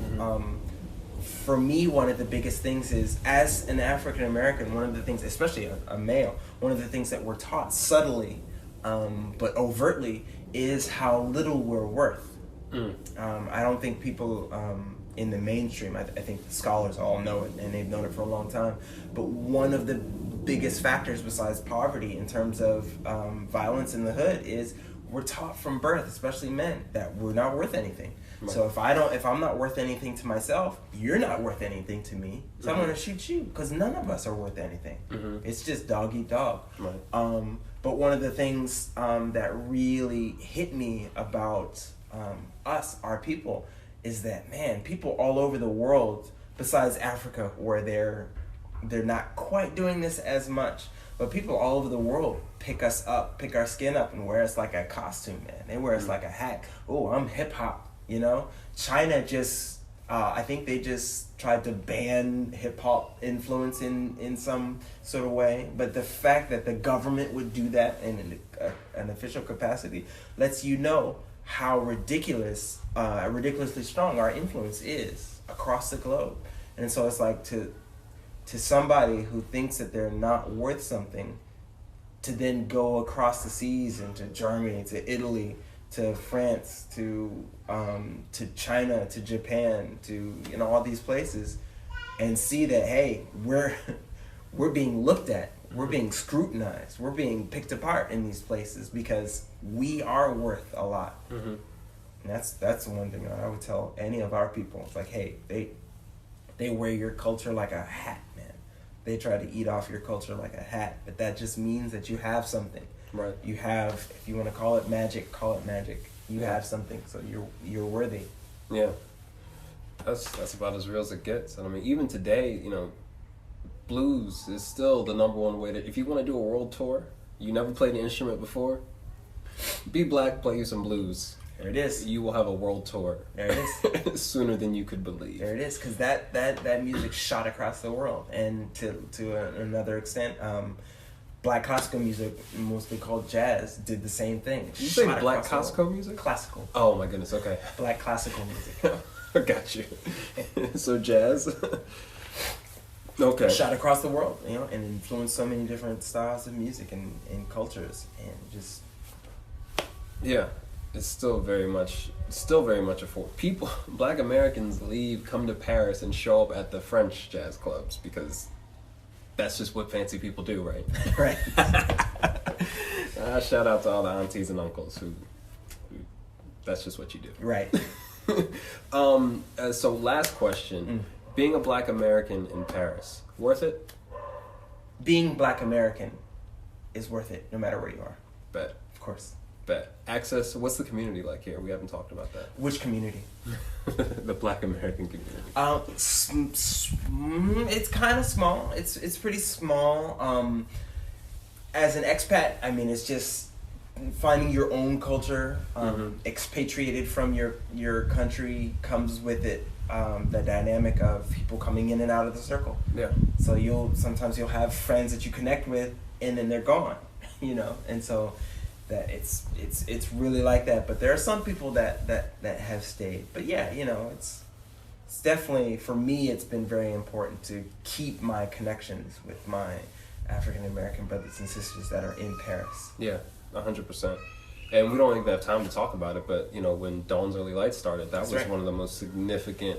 For me, one of the biggest things is, as an African American, one of the things, especially a male, one of the things that we're taught subtly, but overtly, is how little we're worth. I don't think people in the mainstream, I think the scholars all know it, and they've known it for a long time, but one of the biggest factors besides poverty in terms of violence in the hood is we're taught from birth, especially men, that we're not worth anything. Right. So if I'm not worth anything to myself, you're not worth anything to me. So I'm gonna shoot you, because none of us are worth anything. It's just dog eat dog. Right. But one of the things that really hit me about us, our people, is that, man, people all over the world, besides Africa, where they're not quite doing this as much, but people all over the world pick us up, pick our skin up, and wear us like a costume, man. They wear us like a hat. Oh, I'm hip hop, you know? China just, I think they just tried to ban hip hop influence in some sort of way. But the fact that the government would do that in an official capacity lets you know how ridiculously strong our influence is across the globe. And so it's like to somebody who thinks that they're not worth something, to then go across the seas into Germany, to Italy, to France, to China, to Japan, to all these places, and see that, hey, we're being looked at, we're being scrutinized, we're being picked apart in these places because we are worth a lot. And that's the one thing I would tell any of our people. It's like, hey, they wear your culture like a hat, man. They try to eat off your culture like a hat, but that just means that you have something. Right. You have, if you want to call it magic, call it magic. You have something, so you're worthy. Yeah. That's about as real as it gets. And I mean, even today, blues is still the number one way to, if you want to do a world tour, you never played an instrument before, be black, play you some blues. There it is. You will have a world tour. There it is. Sooner than you could believe. There it is, because that music shot across the world, and to another extent, black classical music, mostly called jazz, did the same thing. You say black classical music? Classical. Oh my goodness. Okay. Black classical music. Got you. So jazz. Okay. Shot across the world, and influenced so many different styles of music and cultures, and just. Yeah. It's still very much a force. People, black Americans come to Paris and show up at the French jazz clubs because that's just what fancy people do, right? Right. Shout out to all the aunties and uncles who that's just what you do. Right. So last question. Being a black American in Paris, worth it? Being black American is worth it, no matter where you are. Bet. Of course. Bet. Access, what's the community like here? We haven't talked about that. Which community? The black American community. It's kind of small. It's pretty small. As an expat, I mean, it's just finding your own culture. Expatriated from your country comes with it the dynamic of people coming in and out of the circle. Yeah. So sometimes you'll have friends that you connect with, and then they're gone. And so. That it's really like that, but there are some people that have stayed. But yeah, it's definitely, for me, it's been very important to keep my connections with my African American brothers and sisters that are in Paris. Yeah, 100%. And we don't even have time to talk about it, but when Dawn's Early Light started, that was right. One of the most significant.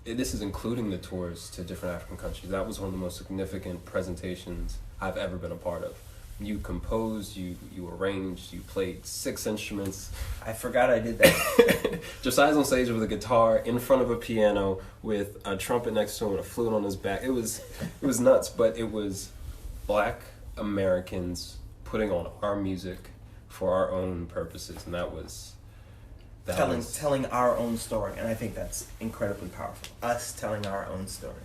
This is including the tours to different African countries. That was one of the most significant presentations I've ever been a part of. You composed, you arranged, you played 6 instruments. I forgot I did that. Josiah's on stage with a guitar in front of a piano with a trumpet next to him and a flute on his back. It was nuts, but it was Black Americans putting on our music for our own purposes, and that was telling our own story, and I think that's incredibly powerful. Us telling our own story.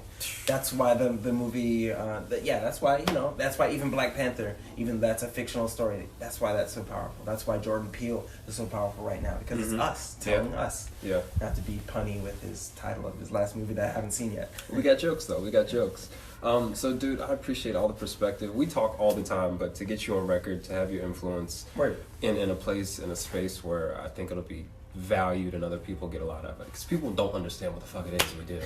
That's why the movie. That's why even Black Panther, even that's a fictional story. That's why that's so powerful. That's why Jordan Peele is so powerful right now, because it's us telling us. Yeah. Not to be punny with his title of his last movie that I haven't seen yet. We got jokes though. We got jokes. So, dude, I appreciate all the perspective. We talk all the time, but to get you on record, to have your influence in a place, in a space where I think it'll be valued and other people get a lot of it, because people don't understand what the fuck it is we do.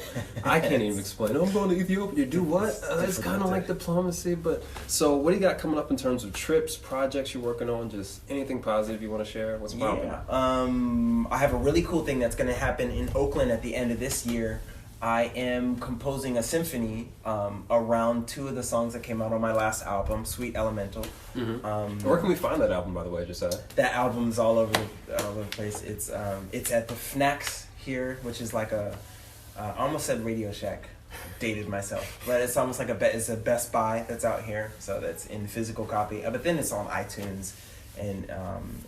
I can't even explain. I'm going to Ethiopia. Do what? It's kind of like diplomacy. But so, what do you got coming up in terms of trips, projects you're working on? Just anything positive you want to share? What's popping? Yeah. I have a really cool thing that's going to happen in Oakland at the end of this year. I am composing a symphony around 2 of the songs that came out on my last album, Sweet Elemental. Where can we find that album, by the way, Josiah? That album's all over the place. It's at the Fnacs here, which is like I almost said Radio Shack, dated myself, but it's almost like it's a Best Buy that's out here, so that's in physical copy. But then it's on iTunes. And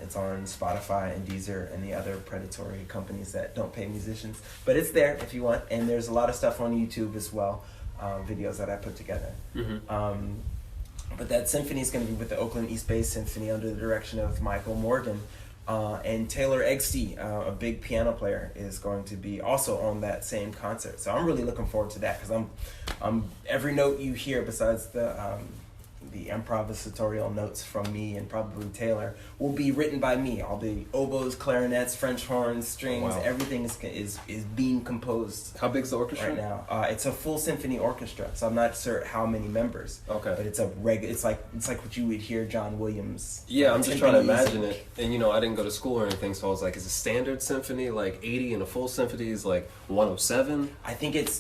it's on Spotify and Deezer and the other predatory companies that don't pay musicians. But it's there if you want. And there's a lot of stuff on YouTube as well, videos that I put together. But that symphony is going to be with the Oakland East Bay Symphony under the direction of Michael Morgan. And Taylor Egsty, a big piano player, is going to be also on that same concert. So I'm really looking forward to that, because I'm every note you hear besides the improvisatorial notes from me and probably Taylor will be written by me. All the oboes, clarinets, French horns, strings, everything is being composed. How big's the orchestra right now? It's a full symphony orchestra, so I'm not sure how many members. Okay, but it's it's like what you would hear John Williams. Yeah, I'm just trying to imagine it. And I didn't go to school or anything, so I was like, is a standard symphony like 80 and a full symphony is like 107? I think it's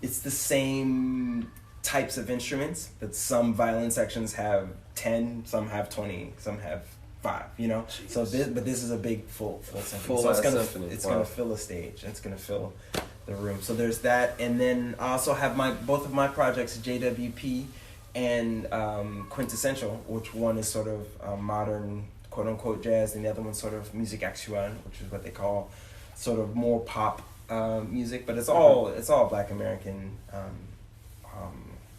the same types of instruments, but some violin sections have 10, some have 20, some have 5, Jesus. So this is a big full symphony. So it's gonna fill a stage, and it's gonna fill the room. So there's that, and then I also have both of my projects, JWP and Quintessential, which one is sort of modern quote unquote jazz, and the other one's sort of musique actuelle, which is what they call sort of more pop music, but it's all Black American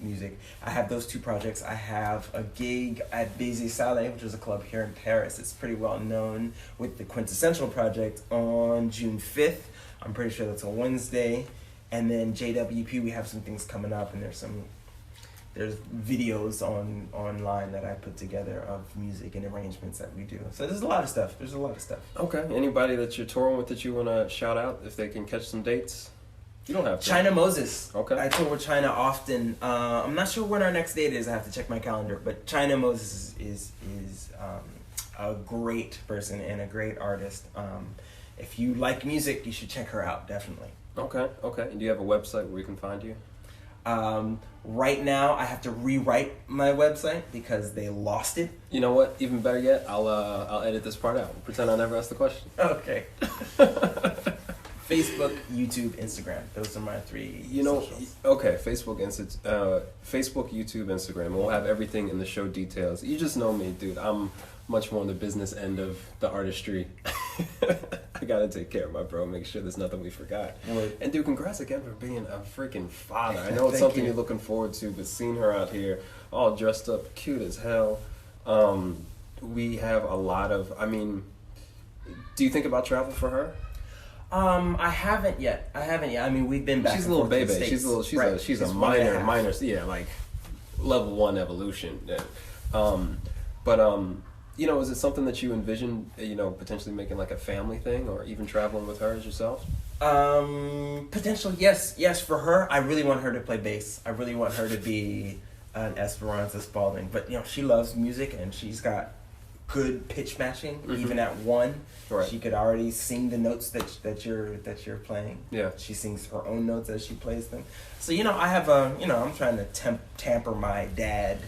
music. I have those 2 projects. I have a gig at Baiser Salé, which is a club here in Paris. It's pretty well known, with the Quintessential project on June 5th. I'm pretty sure that's a Wednesday. And then JWP, we have some things coming up, and there's videos online that I put together of music and arrangements that we do. So there's a lot of stuff. Okay. Anybody that you're touring with that you want to shout out, if they can catch some dates? You don't have to. China Moses. Okay. I tour with China often. I'm not sure when our next date is. I have to check my calendar. But China Moses is a great person and a great artist. If you like music, you should check her out, definitely. Okay. And do you have a website where we can find you? Right now, I have to rewrite my website because they lost it. You know what? Even better yet, I'll edit this part out. Pretend I never asked the question. Okay. Facebook, YouTube, Instagram. Those are my 3 socials. Okay, Facebook, YouTube, Instagram. And we'll have everything in the show details. You just know me, dude. I'm much more on the business end of the artistry. I gotta take care of my bro, make sure there's nothing we forgot. Right. And dude, congrats again for being a freaking father. I know it's something you're looking forward to, but seeing her out here all dressed up, cute as hell. We have a lot of, do you think about travel for her? I haven't yet. I mean, we've been back. She's a little baby. She's a minor. Yeah, like level 1 evolution. Yeah. Is it something that you envision? Potentially making like a family thing, or even traveling with her as yourself? Potential, yes. For her, I really want her to play bass. I really want her to be an Esperanza Spalding. But she loves music, and she's got good pitch matching, even at 1. Right. She could already sing the notes that you're playing. Yeah. She sings her own notes as she plays them. So I have I'm trying to temper my dad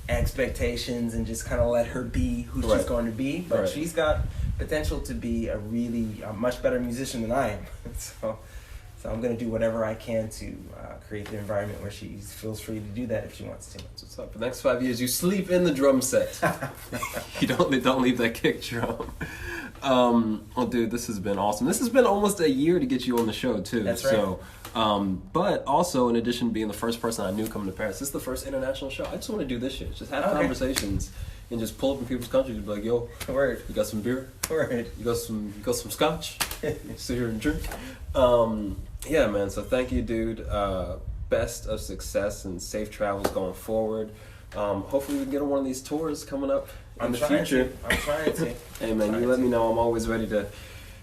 expectations and just kind of let her be who she's going to be. But she's got potential to be a much better musician than I am. So I'm going to do whatever I can to create the environment where she feels free to do that if she wants to. That's what's up. For the next 5 years, you sleep in the drum set. You don't leave that kick drum. Well, dude, this has been awesome. This has been almost a year to get you on the show, too. That's right. So, but also, in addition to being the first person I knew coming to Paris, this is the first international show. I just want to do this shit. Just have conversations and just pull up in people's countries and be like, yo, word, you got some beer? Word. You got some scotch? Sit here and drink. Yeah, man. So thank you, dude. Best of success and safe travels going forward. Hopefully we can get on one of these tours coming up in the future. I'm trying to. Hey, man, you let me know. I'm always ready to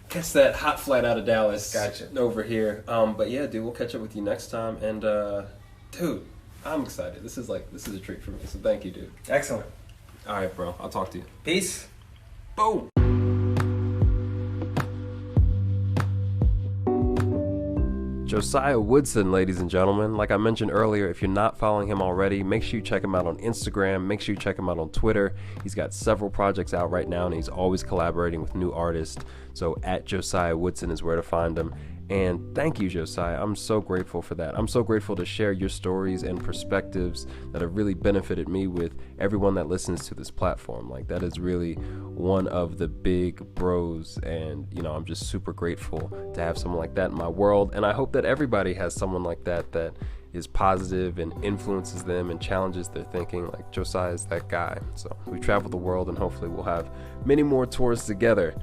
catch that hot flight out of Dallas. Gotcha. Over here. But yeah, dude, we'll catch up with you next time. And dude, I'm excited. This is a treat for me. So thank you, dude. Excellent. All right, bro. I'll talk to you. Peace. Boom. Josiah Woodson, ladies and gentlemen. Like I mentioned earlier, if you're not following him already, make sure you check him out on Instagram. Make sure you check him out on Twitter. He's got several projects out right now, and he's always collaborating with new artists. So at Josiah Woodson is where to find him. And thank you, Josiah. I'm so grateful for that. I'm so grateful to share your stories and perspectives that have really benefited me with everyone that listens to this platform. Like, that is really one of the big bros. And, I'm just super grateful to have someone like that in my world. And I hope that everybody has someone like that is positive and influences them and challenges their thinking. Like Josiah is that guy. So we travel the world, and hopefully we'll have many more tours together.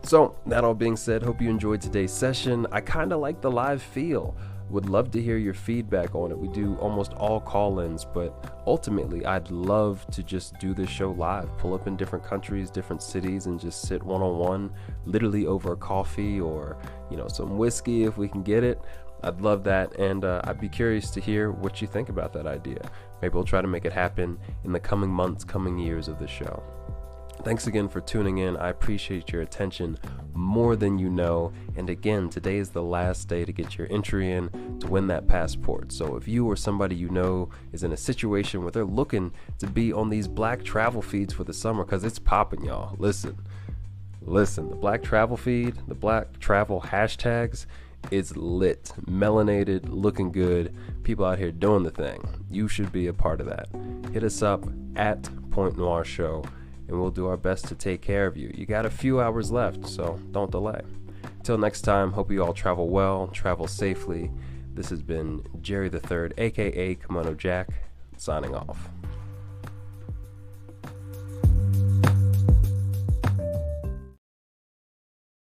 So, that all being said, hope you enjoyed today's session. I kind of like the live feel. Would love to hear your feedback on it. We do almost all call-ins, but ultimately, I'd love to just do this show live. Pull up in different countries, different cities, and just sit one-on-one, literally over a coffee or, some whiskey if we can get it. I'd love that, and I'd be curious to hear what you think about that idea. Maybe we'll try to make it happen in the coming months, coming years of the show. Thanks again for tuning in. I appreciate your attention more than you know. And again, today is the last day to get your entry in to win that passport. So if you or somebody you know is in a situation where they're looking to be on these black travel feeds for the summer, because it's popping, y'all. Listen, the black travel feed, the black travel hashtags, it's lit, melanated, looking good, people out here doing the thing. You should be a part of that. Hit us up at Point Noir Show, and we'll do our best to take care of you. You got a few hours left, so don't delay. Till next time, hope you all travel well, travel safely. This has been Jerry the Third, aka Kimono Jack, signing off.